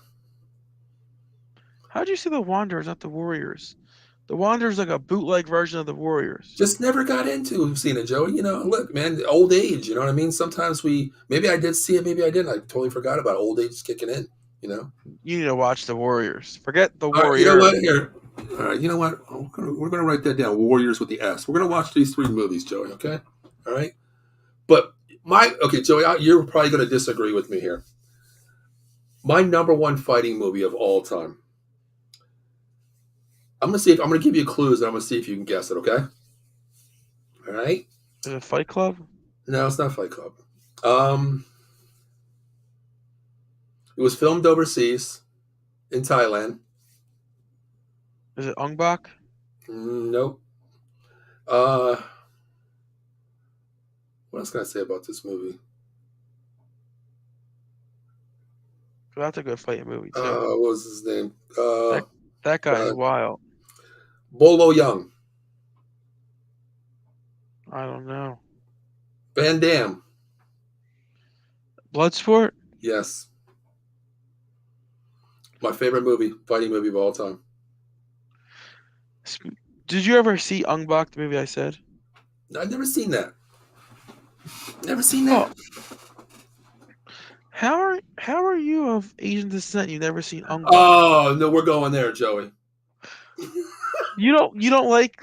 How'd you see the Wanderers, not the Warriors? The Wanderers like a bootleg version of the Warriors. Just never got into seeing it, Joey. Look, man, old age. You know what I mean? Sometimes maybe I did see it, maybe I didn't. I totally forgot about old age kicking in. You know. You need to watch the Warriors. Forget the All right, you know Warrior. what? Here, all right, you know what? We're gonna write that down. Warriors with the S. We're gonna watch these 3 movies, Joey. Okay. All right. But okay, Joey, you're probably gonna disagree with me here. My number one fighting movie of all time. I'm gonna give you clues, and I'm gonna see if you can guess it. Okay. All right. Is it Fight Club? No, it's not Fight Club. Um, it was filmed overseas in Thailand. Is it Ong Bak? Nope. Uh, what else can I say about this movie? That's a good fighting movie too. What was his name? That guy's wild. Bolo Young. I don't know. Van Damme. Bloodsport? Yes. My favorite movie, fighting movie of all time. Did you ever see Ong Bak, the movie I said? I've never seen that. Never seen that. How are you of Asian descent? You've never seen Ong Bak? Oh no, we're going there, Joey. You don't like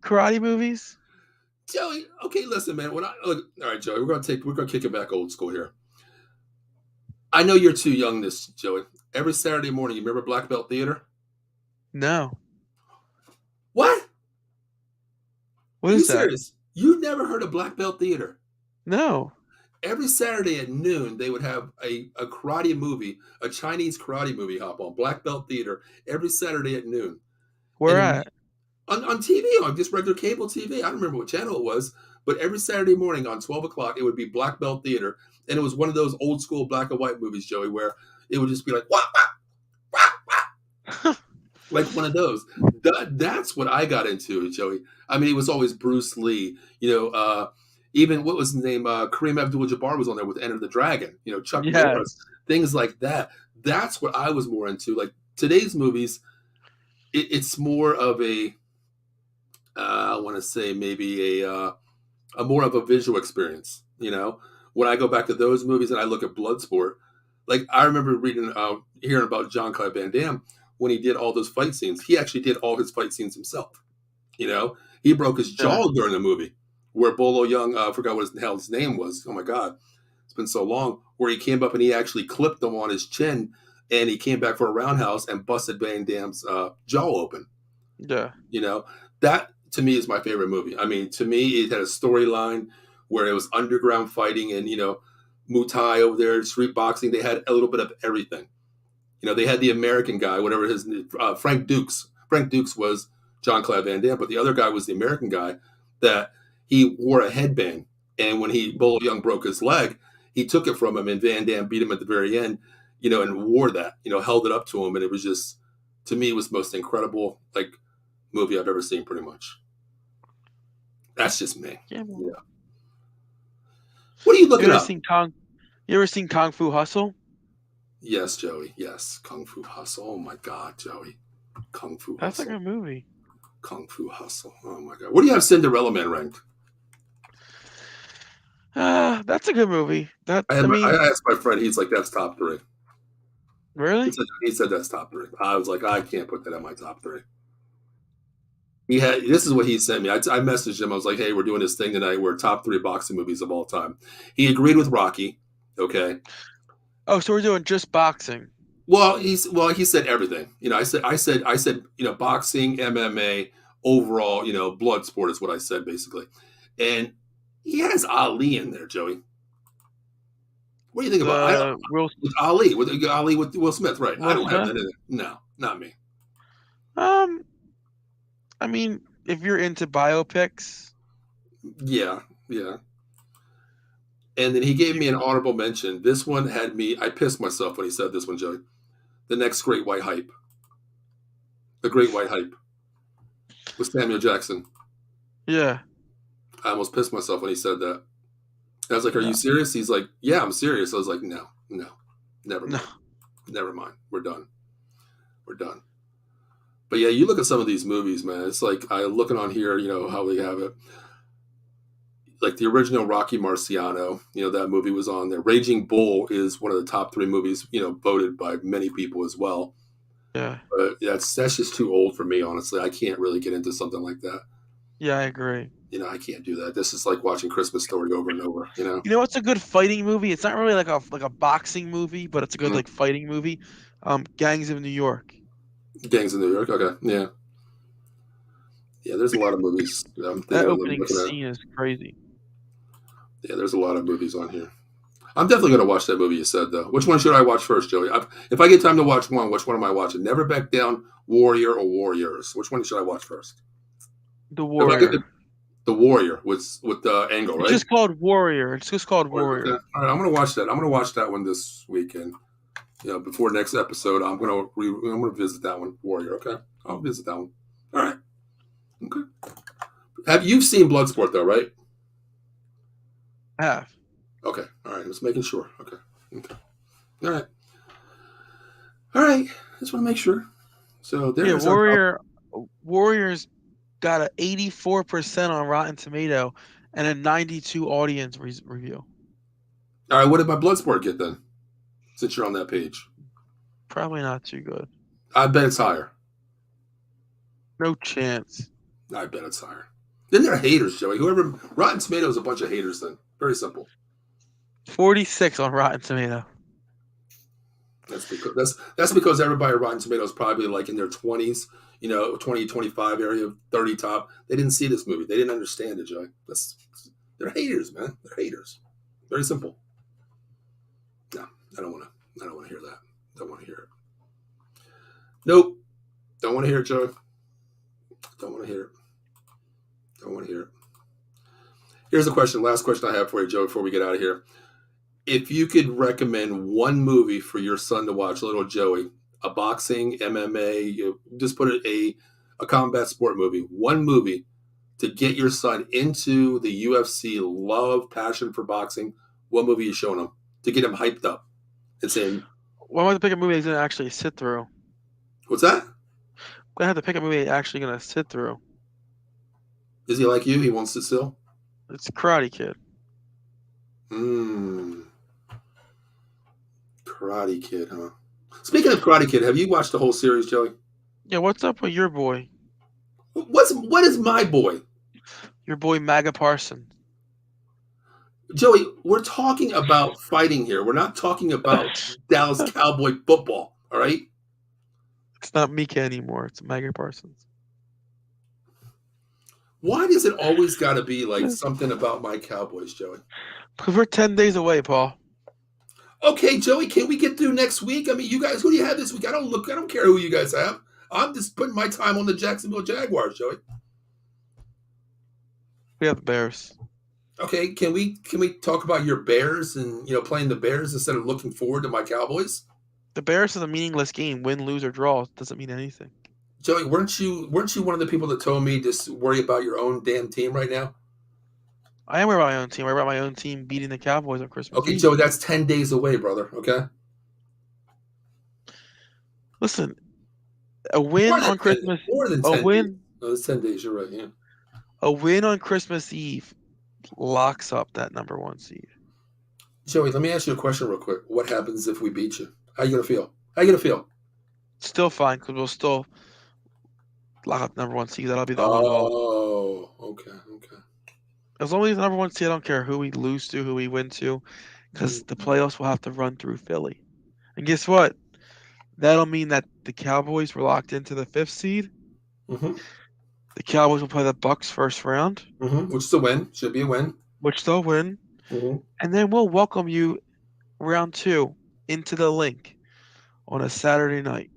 karate movies? Joey, okay, listen, man. All right, Joey, we're gonna kick it back old school here. I know you're too young, Joey. Every Saturday morning, you remember Black Belt Theater? No. What? What is that? Serious? You never heard of Black Belt Theater? No. Every Saturday at noon, they would have a karate movie, a Chinese karate movie hop on Black Belt Theater every Saturday at noon. Where at? On TV, on just regular cable TV. I don't remember what channel it was, but every Saturday morning on 12 o'clock, it would be Black Belt Theater. And it was one of those old school black and white movies, Joey, where it would just be like, wah, wah, wah, wah. Like one of those. That's what I got into, Joey. I mean, it was always Bruce Lee. Even what was his name? Kareem Abdul-Jabbar was on there with Enter the Dragon. Chuck Norris, things like that. That's what I was more into. Like today's movies, it's more of a, I want to say maybe a more of a visual experience. When I go back to those movies and I look at Bloodsport, like I remember hearing about Jean-Claude Van Damme when he did all those fight scenes. He actually did all his fight scenes himself. He broke his jaw during the movie. Where Bolo Young, I forgot what the hell his name was. Oh my God, it's been so long. Where he came up and he actually clipped him on his chin, and he came back for a roundhouse and busted Van Damme's jaw open. Yeah. That to me is my favorite movie. I mean, to me, it had a storyline where it was underground fighting and Muay Thai over there, street boxing. They had a little bit of everything. They had the American guy, whatever his Frank Dukes. Frank Dukes was Jean-Claude Van Damme, but the other guy was the American guy that he wore a headband. And when Bolo Young broke his leg, he took it from him, and Van Damme beat him at the very end, and wore that, held it up to him. And it was just, to me, it was the most incredible, movie I've ever seen, pretty much. That's just me. Yeah. What are you looking up? You ever seen Kung Fu Hustle? Yes, Joey. Yes. Kung Fu Hustle. Oh, my God, Joey. Kung Fu Hustle. That's like a movie. Kung Fu Hustle. Oh, my God. What do you have Cinderella Man ranked? That's a good movie. I asked my friend. He's like, that's top 3. Really? He said that's top 3. I was like, I can't put that in my top 3. This is what he sent me. I messaged him. I was like, hey, we're doing this thing tonight. We're top 3 boxing movies of all time. He agreed with Rocky. Okay. Oh, so we're doing just boxing. Well, he said everything. I said, boxing, MMA, overall, blood sport is what I said basically. And he has Ali in there, Joey. What do you think about Ali with Will Smith? Right? I don't have that in there. No, not me. I mean, if you're into biopics. Yeah. And then he gave me an honorable mention. This one had me. I pissed myself when he said this one, Joey. The Next Great White Hype. The Great White Hype with Samuel Jackson. Yeah. I almost pissed myself when he said that. I was like, are you serious? He's like, yeah, I'm serious. I was like, no, never mind. Never mind. We're done. But yeah, you look at some of these movies, man. It's like I looking on here, how they have it. Like the original Rocky Marciano, that movie was on there. Raging Bull is one of the top 3 movies, voted by many people as well. Yeah. But that's just too old for me, honestly. I can't really get into something like that. Yeah, I agree. I can't do that. This is like watching Christmas Story over and over. You know what's a good fighting movie? It's not really like a boxing movie, but it's a good Mhm. like fighting movie. Gangs of New York. Gangs in New York. Okay, yeah, yeah. There's a lot of movies that I'm That thinking of opening looking at. scene is crazy. Yeah, there's a lot of movies on here. I'm definitely going to watch that movie you said, though. Which one should I watch first, Joey? If I get time to watch one, which one am I watching? Never Back Down, Warrior, or Warriors? Which one should I watch first? The If I get Warrior. the Warrior with Angle, It's right? just called Warrior. It's just called Warrior, okay. Warrior. All right, I'm going to watch that. I'm going to watch that one this weekend. Before next episode, I'm going to visit that one, Warrior. Okay, I'll visit that one. All right. Okay. Have you seen Bloodsport though, right? I have. Okay. All right. Just making sure. Okay. Okay. All right. All right. Just want to make sure. So Yeah, there's our Warriors got a 84% on Rotten Tomato and a 92 audience review. All right. What did my Bloodsport get then? Since you're on that page, Probably not too good. I bet it's higher. No chance. I bet it's higher. Then they're haters, Joey. Whoever Rotten Tomatoes is a bunch of haters. Then very simple. 46 on Rotten Tomato. That's because everybody at Rotten Tomatoes probably like in their 20s, 20, 25 area, 30 top. They didn't see this movie. They didn't understand it, Joey. They're haters, man. They're haters. Very simple. No, I don't want to hear that. Don't want to hear it. Nope. Don't want to hear it, Joey. Don't want to hear it. Don't want to hear it. Here's the question. Last question I have for you, Joe, before we get out of here. If you could recommend one movie for your son to watch, little Joey, a boxing, MMA, just put it a combat sport movie, one movie to get your son into the UFC, love, passion for boxing, what movie are you showing him to get him hyped up and saying, Well, I'm going to pick a movie he's going to actually sit through. what's that? I'm going to have to pick a movie he's actually going to sit through. Is he like you? He wants to still? It's Karate Kid. Karate Kid, huh? Speaking of Karate Kid, have you watched the whole series, Joey? Yeah, what's up with your boy? What is my boy? Your boy Maga Parson. Joey, we're talking about fighting here. We're not talking about Dallas Cowboy football, all right? It's not Mika anymore. It's Maga Parsons. Why does it always got to be like something about my Cowboys, Joey? Because we're 10 days away, Paul. Okay, Joey, can we get through next week? I mean, you guys, who do you have this week? I don't care who you guys have. I'm just putting my time on the Jacksonville Jaguars, Joey. We have the Bears. Okay, can we talk about your Bears and playing the Bears instead of looking forward to my Cowboys? The Bears is a meaningless game. Win, lose, or draw doesn't mean anything. Joey, weren't you one of the people that told me just worry about your own damn team right now? I am worried about my own team. I worry about my own team beating the Cowboys on Christmas Okay, Eve. Joey, that's 10 days away, brother. Okay. Listen, a win on Christmas. More than 10 a win. Days. Oh, it's 10 days. You're right. Yeah. A win on Christmas Eve locks up that number 1 seed. Joey, let me ask you a question real quick. What happens if we beat you? How you gonna feel? How you gonna feel? Still fine because we'll still lock up number 1 seed. That'll be the only goal. Oh, okay. As long as he's the number 1 seed, I don't care who we lose to, who we win to, because the playoffs will have to run through Philly. And guess what? That'll mean that the Cowboys were locked into the 5th seed. Mm-hmm. The Cowboys will play the Bucks first round. Mm-hmm. Which is a win. Should be a win. Which they'll win. Mm-hmm. And then we'll welcome you round 2 into the link on a Saturday night.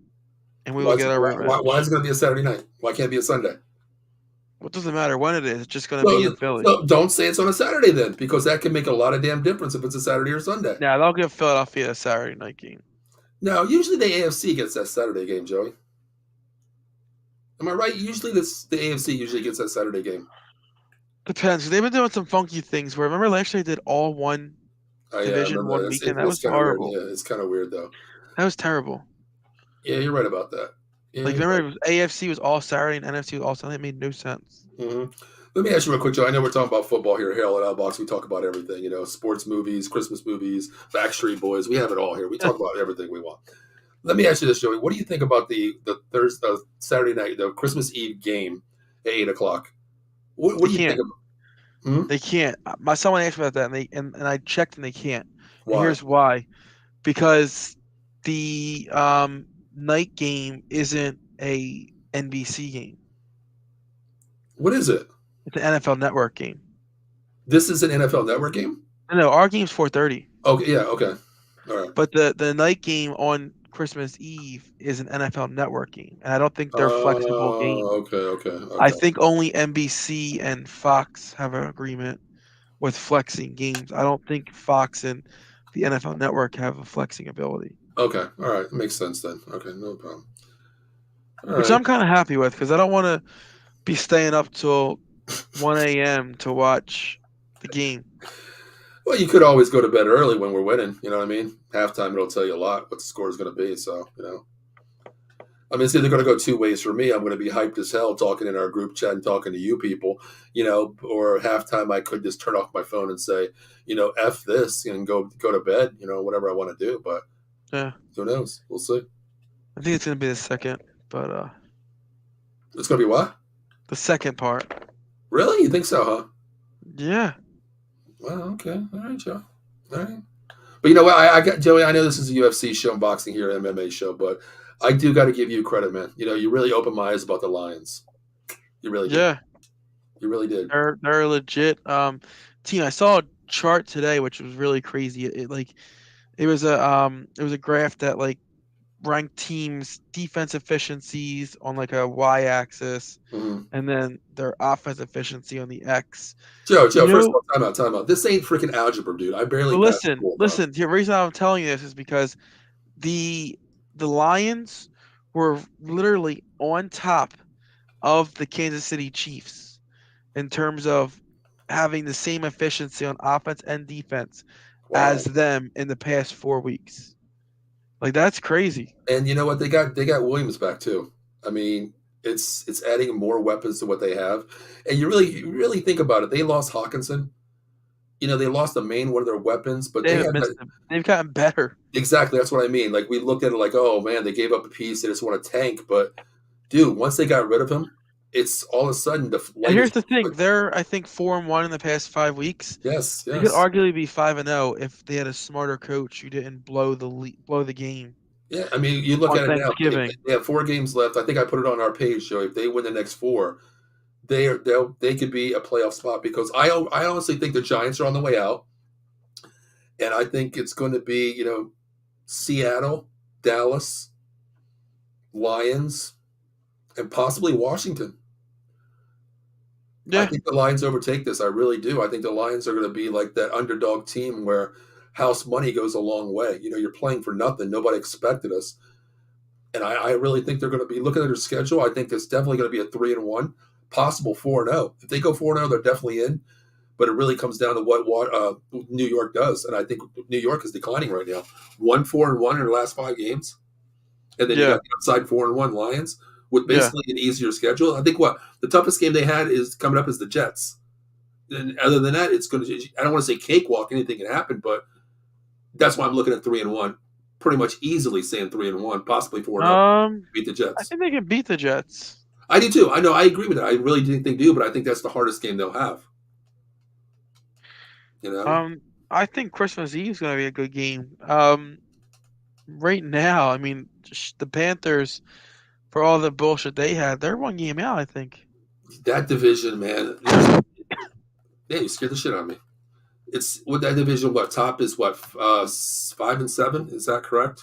And we will get our revenge. Why is it going to be a Saturday night? Why can't it be a Sunday? Well, it doesn't matter when it is. It's just going to be in Philly. So don't say it's on a Saturday then, because that can make a lot of damn difference if it's a Saturday or Sunday. Yeah, they'll give Philadelphia a Saturday night game. No, usually the AFC gets that Saturday game, Joey. Am I right? Usually the AFC usually gets that Saturday game. Depends. They've been doing some funky things. Where remember last year they did all one division one weekend. That was horrible. Yeah, it's kind of weird though. That was terrible. Yeah, you're right about that. Like Yeah. remember, AFC was all Saturday and NFC was all Sunday. It made no sense. Mhm. Let me ask you real quick, Joe. I know we're talking about football here at Hail at Outbox. We talk about everything, sports movies, Christmas movies, Backstreet Boys. We have it all here. We talk about everything we want. Let me ask you this, Joey. What do you think about the Thursday, Saturday night, the Christmas Eve game at 8 o'clock? What They do you think can't. of? Hmm? They can't. My someone asked me about that, and I checked, and they can't. And Why? here's why: because the night game isn't a NBC game. What is it? It's an NFL Network game. This is an NFL Network game? No, our game's 4:30, Okay, yeah, okay. All right. but the night game on Christmas Eve is an NFL Network game, and I don't think they're flexible games. Okay, okay, I okay. think only NBC and Fox have an agreement with flexing games. I don't think Fox and the NFL Network have a flexing ability, Okay, all right. Makes sense then. Okay, no problem. All which right. I'm kind of happy with because I don't want to be staying up till 1 a.m. to watch the game. Well, you could always go to bed early when we're winning. You know what I mean? Halftime, it'll tell you a lot what the score is going to be. So, I mean, it's either going to go two ways for me. I'm going to be hyped as hell talking in our group chat and talking to you people, or halftime, I could just turn off my phone and say, F this and go to bed, whatever I want to do. But Yeah, who knows? We'll see. I think it's gonna be the second, but It's going to be what? the second part. Really? You think so, huh? Yeah, Well, okay. All right, Joe. All right. But you know what? I got Joey. I know this is a UFC show, and boxing here, MMA show, but I do got to give you credit, man. You really opened my eyes about the Lions. You really did. yeah, You really did. they're a legit team. I saw a chart today, which was really crazy. It was a graph that like ranked teams' defense efficiencies on like a y-axis, Hmm. and then their offense efficiency on the x. Joe, You first of know, all, time out. This ain't freaking algebra, dude. I barely but passed listen, school, bro. listen. The reason I'm telling you this is because the the Lions were literally on top of the Kansas City Chiefs in terms of having the same efficiency on offense and defense Wow. as them in the past 4 weeks. Like that's crazy. And you know what? They got Williams back too. I mean, it's adding more weapons to what they have. And you really think about it. They lost Hawkinson. They lost the main one of their weapons, but They they haven't had missed them. They've gotten better. exactly. That's what I mean. Like we looked at it like, oh man, they gave up a piece. They just want to tank. But dude, once they got rid of him, it's all of a sudden the And light here's is. the thing: they're I think 4-1 in the past 5 weeks. Yes, They could yes, arguably be 5-0 if they had a smarter coach who didn't blow the game yeah. I mean, you look on at it now. Thanksgiving. They have 4 games left. I think I put it on our page, Joey. If they win the next four, they could be a playoff spot because I honestly think the Giants are on the way out, and I think it's going to be Seattle, Dallas, Lions, and possibly Washington. I Yeah, think the Lions overtake this. I really do. I think the Lions are going to be like that underdog team where house money goes a long way. You're playing for nothing. Nobody expected us. And I really think they're going to be looking at their schedule. I think it's definitely going to be a 3-1, possible 4-0. If they go 4-0, they're definitely in. But it really comes down to what New York does. And I think New York is declining right now. 1-4-1 in their last 5 games. And then you yeah, got the upside 4-1 Lions with yeah. basically an easier schedule. I think the toughest game they had is coming up is the Jets. And other than that, it's going to. I don't want to say cakewalk. Anything can happen, but that's why I'm looking at 3-1. Pretty much easily saying 3-1, possibly 4-0. Beat the I Jets. think they can beat the Jets. I do too. I know. I agree with that. I really think they do, but I think that's the hardest game they'll have. You know. I think Christmas Eve is going to be a good game. Right now, I mean, the Panthers, for all the bullshit they had, they're 1 game out. I think. That division, man. Man, you scared the shit out of me. It's with that division. What top is what 5-7? Is that correct?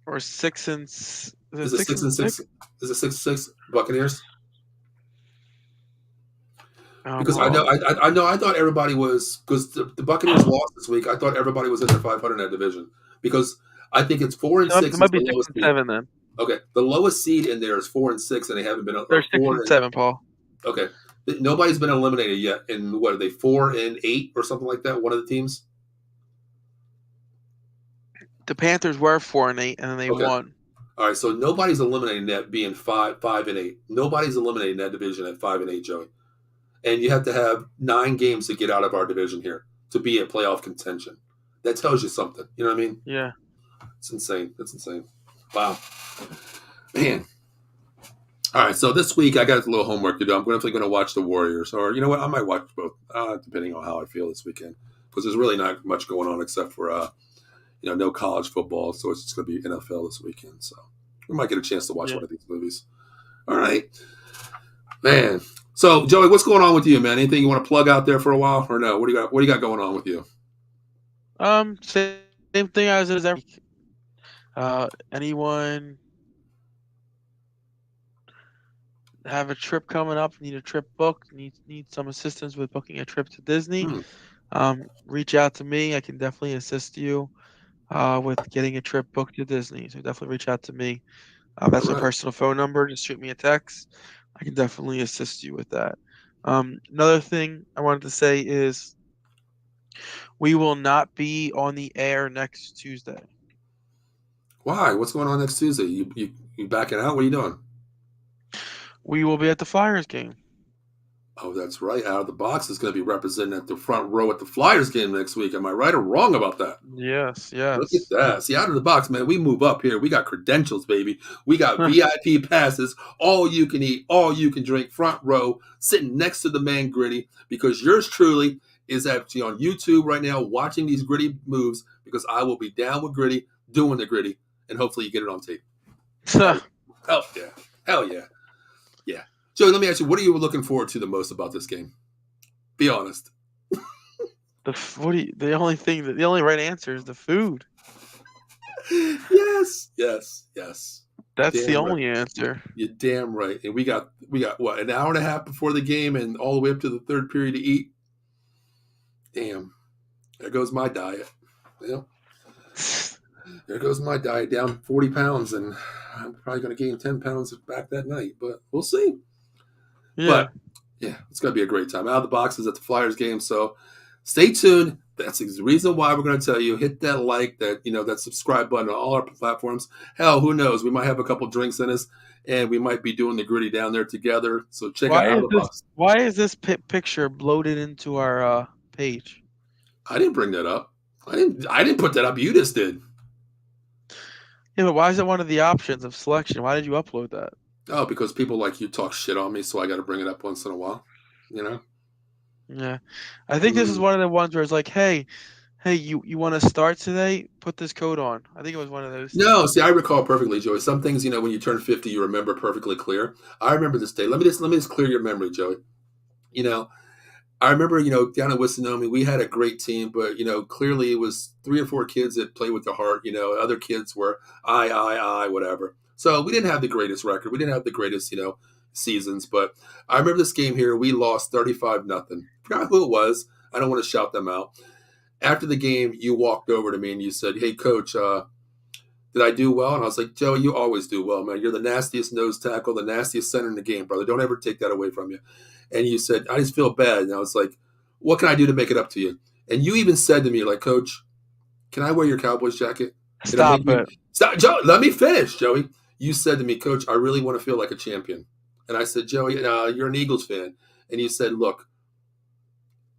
Or 6 and Is it six six and and six? six? Is it 6-6 Buccaneers? Because I Hold know on. I know I thought everybody was because the Buccaneers lost this week. I thought everybody was in the 500 in that division because I think it's 4 and It 6 is might the be six lowest and seed. seven then. Okay, the lowest seed in there is 4 and 6, and they haven't been a They're six and 4 and seven, Paul. okay. Nobody's been eliminated yet. And what are they 4-8 or something like that? One of the teams. The Panthers were 4-8, and then they Okay. won. All right, so nobody's eliminating that being 5-8. Nobody's eliminating that division at 5-8, Joey. And you have to have 9 games to get out of our division here to be in playoff contention. That tells you something. You know what I mean? Yeah. It's insane. That's insane. Wow. Man. All right, so this week I got a little homework to do. I'm definitely going to watch the Warriors, or you know what? I might watch both, depending on how I feel this weekend, because there's really not much going on except for no college football, so it's just going to be NFL this weekend. So we might get a chance to watch one of these movies. All right, man. So Joey, what's going on with you, man? Anything you want to plug out there for a while, or no? What do you got? What do you got going on with you? Same thing as every week. Anyone have a trip coming up, need a trip booked, need some assistance with booking a trip to Disney, reach out to me. I can definitely assist you with getting a trip booked to Disney. So definitely reach out to me. That's my personal phone number. Just shoot me a text. I can definitely assist you with that. Another thing I wanted to say is we will not be on the air next Tuesday. Why? What's going on next Tuesday? You backing out? What are you doing? We will be at the Flyers game. Oh, that's right. Out of the Box is going to be representing at the front row at the Flyers game next week. Am I right or wrong about that? Yes. Look at that. See, Out of the Box, man, we move up here. We got credentials, baby. We got VIP passes, all you can eat, all you can drink, front row, sitting next to the man Gritty, because yours truly is actually on YouTube right now watching these Gritty moves, because I will be down with Gritty, doing the Gritty, and hopefully you get it on tape. Hell yeah. Hell yeah. Yeah. Joey, let me ask you, what are you looking forward to the most about this game? Be honest. The only right answer is the food. Yes. That's damn the only answer. You're damn right. And we got what, an hour and a half before the game and all the way up to the third period to eat. Damn. There goes my diet. There goes my diet, down 40 pounds, and I'm probably going to gain 10 pounds back that night, but we'll see. Yeah. But, yeah, it's going to be a great time. Out of the Box is at the Flyers game, so stay tuned. That's the reason why we're going to tell you, hit that like, that subscribe button on all our platforms. Hell, who knows? We might have a couple drinks in us, and we might be doing the Gritty down there together, so check out Out of the Box. Why is this picture loaded into our page? I didn't bring that up. I didn't put that up. You just did. Yeah, but why is it one of the options of selection? Why did you upload that? Oh, because people like you talk shit on me, so I got to bring it up once in a while, Yeah. I think this is one of the ones where it's like, hey, you want to start today? Put this code on. I think it was one of those. No, see, I recall perfectly, Joey. Some things, when you turn 50, you remember perfectly clear. I remember this day. Let me just clear your memory, Joey. I remember, down at Wissanomi, we had a great team, but, clearly it was 3 or 4 kids that played with their heart. Other kids were I, whatever. So we didn't have the greatest record. We didn't have the greatest, seasons. But I remember this game here. We lost 35-0. Forgot who it was. I don't want to shout them out. After the game, you walked over to me and you said, "Hey, Coach, did I do well?" And I was like, "Joe, you always do well, man. You're the nastiest nose tackle, the nastiest center in the game, brother. Don't ever take that away from you." And you said, "I just feel bad." And I was like, "What can I do to make it up to you?" And you even said to me, like, "Coach, can I wear your Cowboys jacket?" Stop it. Stop, Joe. Let me finish, Joey. You said to me, "Coach, I really want to feel like a champion." And I said, "Joey, you're an Eagles fan." And you said, "Look,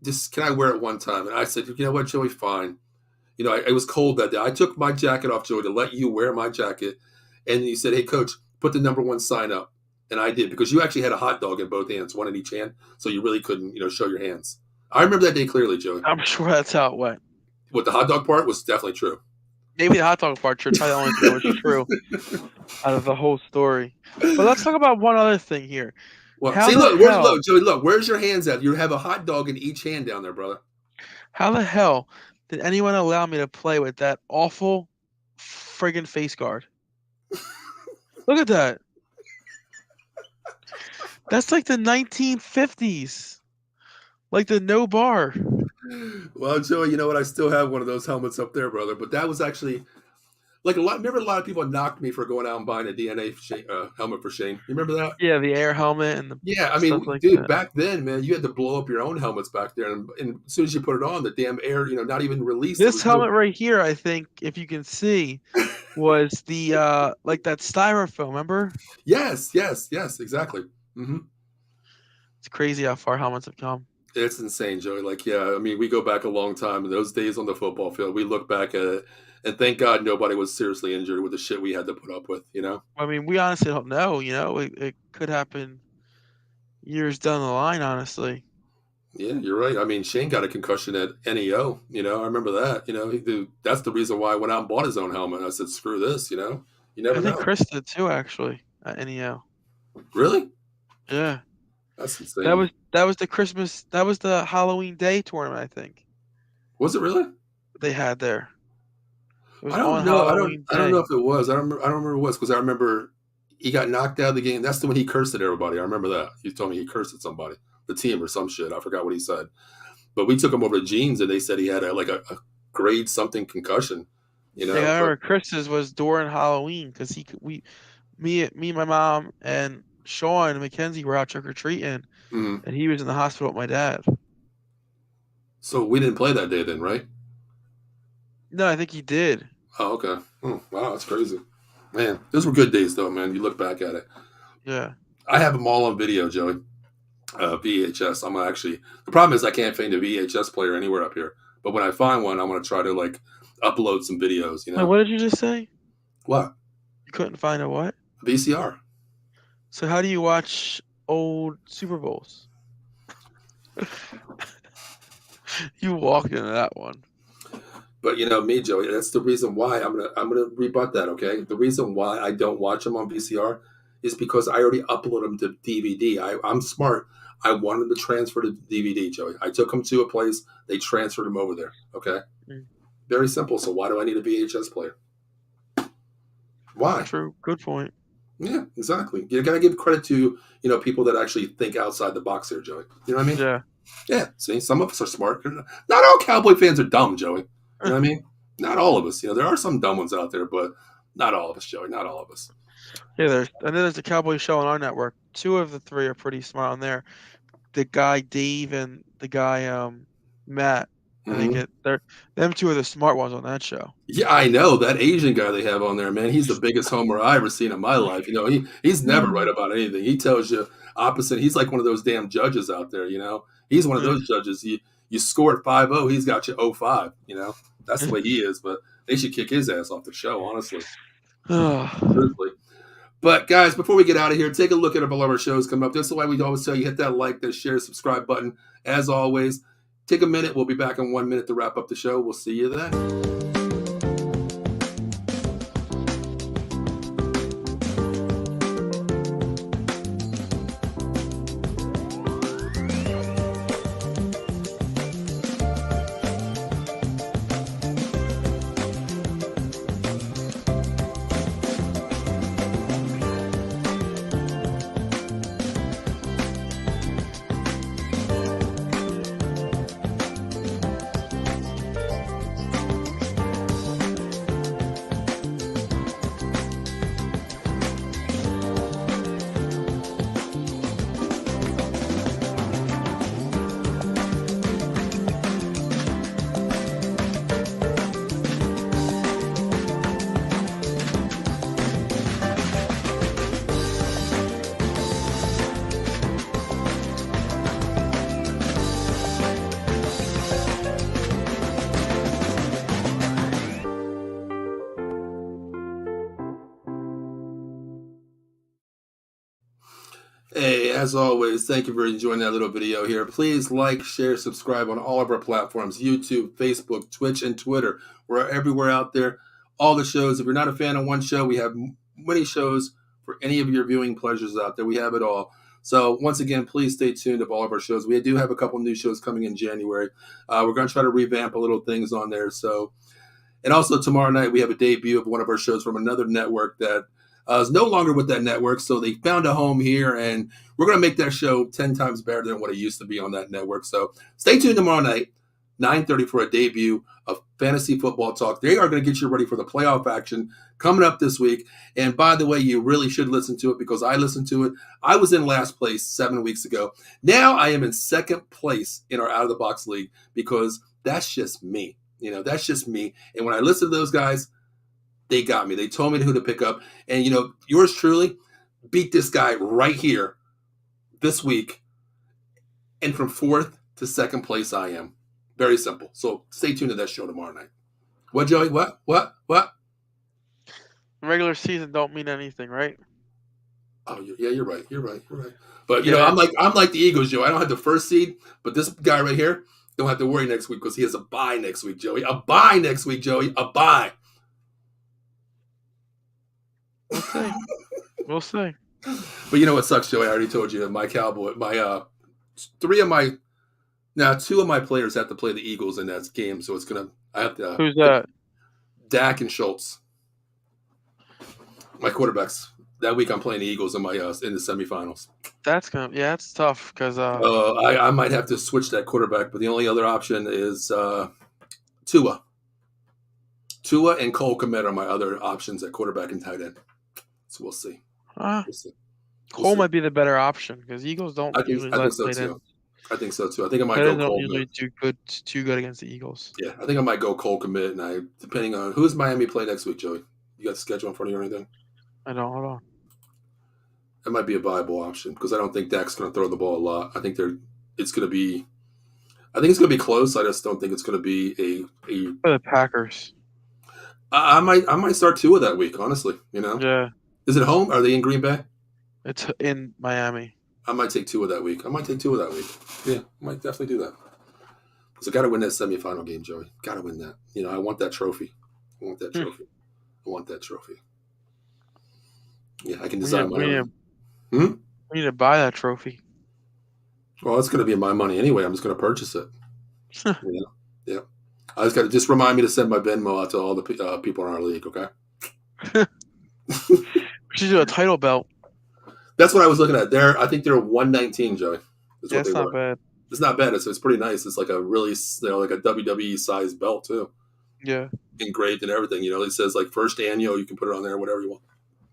just can I wear it one time?" And I said, "You know what, Joey, fine." It was cold that day. I took my jacket off, Joey, to let you wear my jacket. And you said, "Hey, Coach, put the number 1 sign up." And I did, because you actually had a hot dog in both hands, one in each hand, so you really couldn't, show your hands. I remember that day clearly, Joey. I'm sure that's how it went. What, the hot dog part was definitely true. Maybe the hot dog part, probably the only thing that was true out of the whole story. But let's talk about one other thing here. Well, look, Joey, look, where's your hands at? You have a hot dog in each hand down there, brother. How the hell did anyone allow me to play with that awful friggin' face guard? Look at that. That's like the 1950s. Like the no bar. Well, Joey, you know what? I still have one of those helmets up there, brother. But that was actually, Remember a lot of people knocked me for going out and buying a DNA helmet for Shane. You remember that? Yeah, the air helmet and the Yeah, I stuff mean, like dude, that. back then, man, you had to blow up your own helmets back there, and as soon as you put it on, the damn air, not even released. It This was no. helmet right here, I think, if you can see, was the like that styrofoam. Remember? Yes, yes, yes, exactly. Hmm. It's crazy how far helmets have come. It's insane, Joey. Like, yeah, I mean, we go back a long time. And those days on the football field, we look back at it, and thank God nobody was seriously injured with the shit we had to put up with. I mean, we honestly don't know. It could happen years down the line. Honestly, Yeah, you're right. I mean, Shane got a concussion at NEO. I remember that. That's the reason why I went out and bought his own helmet. I said, screw this. You never I think know. Chris did too. Actually, at NEO. Really? Yeah, That's that insane. was that was the Christmas. That was the Halloween Day tournament. I think Was it really? they had there. It was I don't on know. Halloween I don't know Day. if it was. I don't remember what it was because I remember he got knocked out of the game. That's the one he cursed at everybody. I remember that. He told me he cursed at somebody, the team or some shit. I forgot what he said. But we took him over to Jeans and they said he had a grade something concussion. Yeah, I But remember Chris's was during Halloween because me, my mom, and Sean and Mackenzie were out trick or treating, mhm. and he was in the hospital with my dad. So we didn't play that day then, right? No, I think he did. Oh, okay. Oh, wow, that's crazy. Man, those were good days though, man. You look back at it. Yeah. I have them all on video, Joey. VHS. I'm actually the problem is I can't find a VHS player anywhere up here. But when I find one, I'm gonna try to like upload some videos. Wait, what did you just say? What? You couldn't find a what? VCR. So how do you watch old Super Bowls? You walked into that one. But me, Joey, that's the reason why I'm gonna rebut that. Okay, the reason why I don't watch them on VCR is because I already upload them to DVD. I'm smart. I wanted them to transfer to DVD, Joey. I took them to a place. They transferred them over there. Okay, Mm, very simple. So why do I need a VHS player? Why? true. Good point. Yeah, exactly. You gotta give credit to people that actually think outside the box here, Joey. You know what I mean? Yeah. Yeah. See, some of us are smart. Not all Cowboy fans are dumb, Joey. You know what I mean? Not all of us. There are some dumb ones out there, but not all of us, Joey. Not all of us. Yeah, I know there's a Cowboy show on our network. Two of the three are pretty smart on there. The guy Dave and the guy Matt. I think Hmm. them two are the smart ones on that show. Yeah, I know that Asian guy they have on there, man. He's the biggest homer I ever seen in my life. He's never right about anything. He tells you opposite. He's like one of those damn judges out there. He's one of Mm. those judges. You score at 5-0, he's got you 0-5. That's the way he is. But they should kick his ass off the show, honestly, truthfully. But guys, before we get out of here, take a look at all of our shows coming up. That's why we always tell you hit that like, that share, subscribe button. As always, take a minute. We'll be back in 1 minute to wrap up the show. We'll see you then. Hey, as always, thank you for enjoying that little video here. Please like, share, subscribe on all of our platforms: YouTube, Facebook, Twitch, and Twitter. We're everywhere out there. All the shows. If you're not a fan of one show, we have many shows for any of your viewing pleasures out there. We have it all. So once again, please stay tuned to all of our shows. We do have a couple new shows coming in January. We're going to try to revamp a little things on there. And also tomorrow night, we have a debut of one of our shows from another network that is no longer with that network. So they found a home here, and we're going to make that show 10 times better than what it used to be on that network. So stay tuned tomorrow night. 9:30 for a debut of Fantasy Football Talk. They are going to get you ready for the playoff action coming up this week. And by the way, you really should listen to it because I listened to it. I was in last place 7 weeks ago. Now I am in second place in our Out of the Box League because that's just me. That's just me. And when I listen to those guys, they got me. They told me who to pick up. And, yours truly beat this guy right here this week. And from fourth to second place, I am. Very simple. So stay tuned to that show tomorrow night. What, Joey? What? Regular season don't mean anything, right? Oh, yeah, you're right. But, I'm like the Eagles, Joe. I don't have the first seed, but this guy right here don't have to worry next week because he has a bye next week, Joey. A bye next week, Joey. A bye. We'll see. But you know what sucks, Joey? I already told you my Cowboy, two of my players have to play the Eagles in that game, so I have to. Who's that? Dak and Schultz. My quarterbacks. That week I'm playing the Eagles in the semifinals. That's tough because I might have to switch that quarterback, but the only other option is Tua. Tua and Cole Kmet are my other options at quarterback and tight end. So we'll see. Cole might be the better option because Eagles don't usually let tight ends. I think so too. I think I might go Cole. Usually too good against the Eagles. Yeah, I think I might go Cole Kmet, and depending on who's Miami play next week, Joey. You got the schedule in front of you or anything? I don't. Hold on. That might be a viable option because I don't think Dak's going to throw the ball a lot. I think it's going to be close. I just don't think it's going to be For the Packers. I might start Tua that week, honestly. Yeah. Is it home? Are they in Green Bay? It's in Miami. I might take Tua that week. Yeah, I might definitely do that. Because I got to win that semifinal game, Joey. Got to win that. I want that trophy. I want that trophy. Yeah, I can design my own. We need to buy that trophy. Well, it's going to be my money anyway. I'm just going to purchase it. Yeah. I just remind me to send my Venmo out to all the people in our league, okay? We should do a title belt. That's what I was looking at. I think they're 119, Joey. That's not bad. It's not bad. It's pretty nice. It's like a really, like a WWE sized belt too. Yeah. Engraved and everything. It says like first annual. You can put it on there, whatever you want.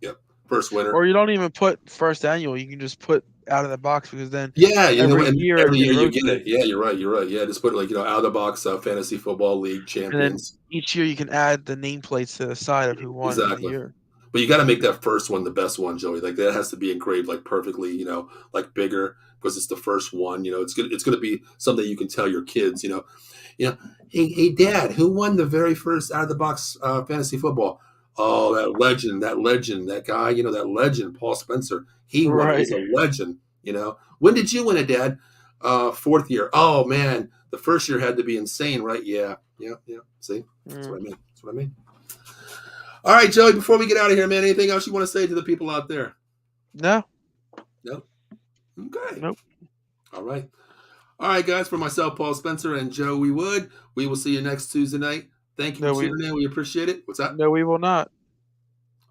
Yep. First winner. Or you don't even put first annual. You can just put out of the box because then every year you get it. Yeah, you're right. Yeah, just put it like out of the box fantasy football league champions. And then each year you can add the nameplates to the side of who won the year. But you got to make that first one the best one, Joey. Like that has to be engraved like perfectly, like bigger because it's the first one. It's going to be something you can tell your kids. Hey, Dad, who won the very first out of the box fantasy football? Oh, that legend, that guy, that legend, Paul Spencer. He was a legend. When did you win it, Dad? Fourth year. Oh man, the first year had to be insane, right? Yeah. See, that's what I mean. All right, Joey, before we get out of here, man, anything else you want to say to the people out there? No. Okay. Nope. All right, guys, for myself, Paul Spencer, and Joey Wood, we will see you next Tuesday night. Thank you for tuning in. We appreciate it. What's that? No, we will not.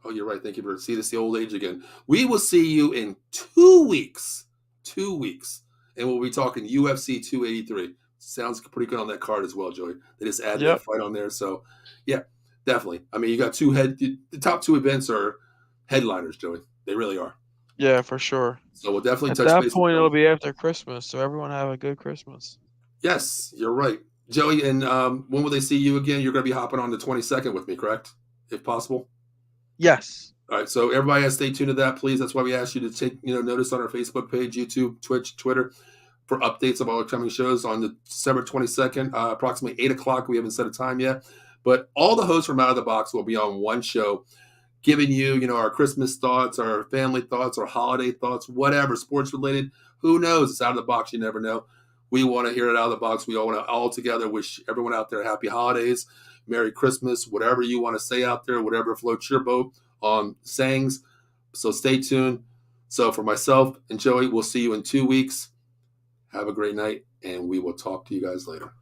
Oh, you're right. Thank you for seeing us the old age again. We will see you in 2 weeks. 2 weeks. And we'll be talking UFC 283. Sounds pretty good on that card as well, Joey. They just added that fight on there. So, yeah. Definitely. I mean, you got the top two events are headliners, Joey. They really are. Yeah, for sure. So we'll definitely touch base. At that point, it'll be after Christmas, so everyone have a good Christmas. Yes, you're right. Joey, and when will they see you again? You're going to be hopping on the 22nd with me, correct? If possible? Yes. All right, so everybody has to stay tuned to that, please. That's why we asked you to take notice on our Facebook page, YouTube, Twitch, Twitter, for updates of all upcoming shows on the December 22nd, approximately 8 o'clock. We haven't set a time yet. But all the hosts from Out of the Box will be on one show, giving you, our Christmas thoughts, our family thoughts, our holiday thoughts, whatever, sports related. Who knows? It's out of the box. You never know. We want to hear it out of the box. We all want to all together wish everyone out there happy holidays, Merry Christmas, whatever you want to say out there, whatever floats your boat on sayings. So stay tuned. So for myself and Joey, we'll see you in 2 weeks. Have a great night, and we will talk to you guys later.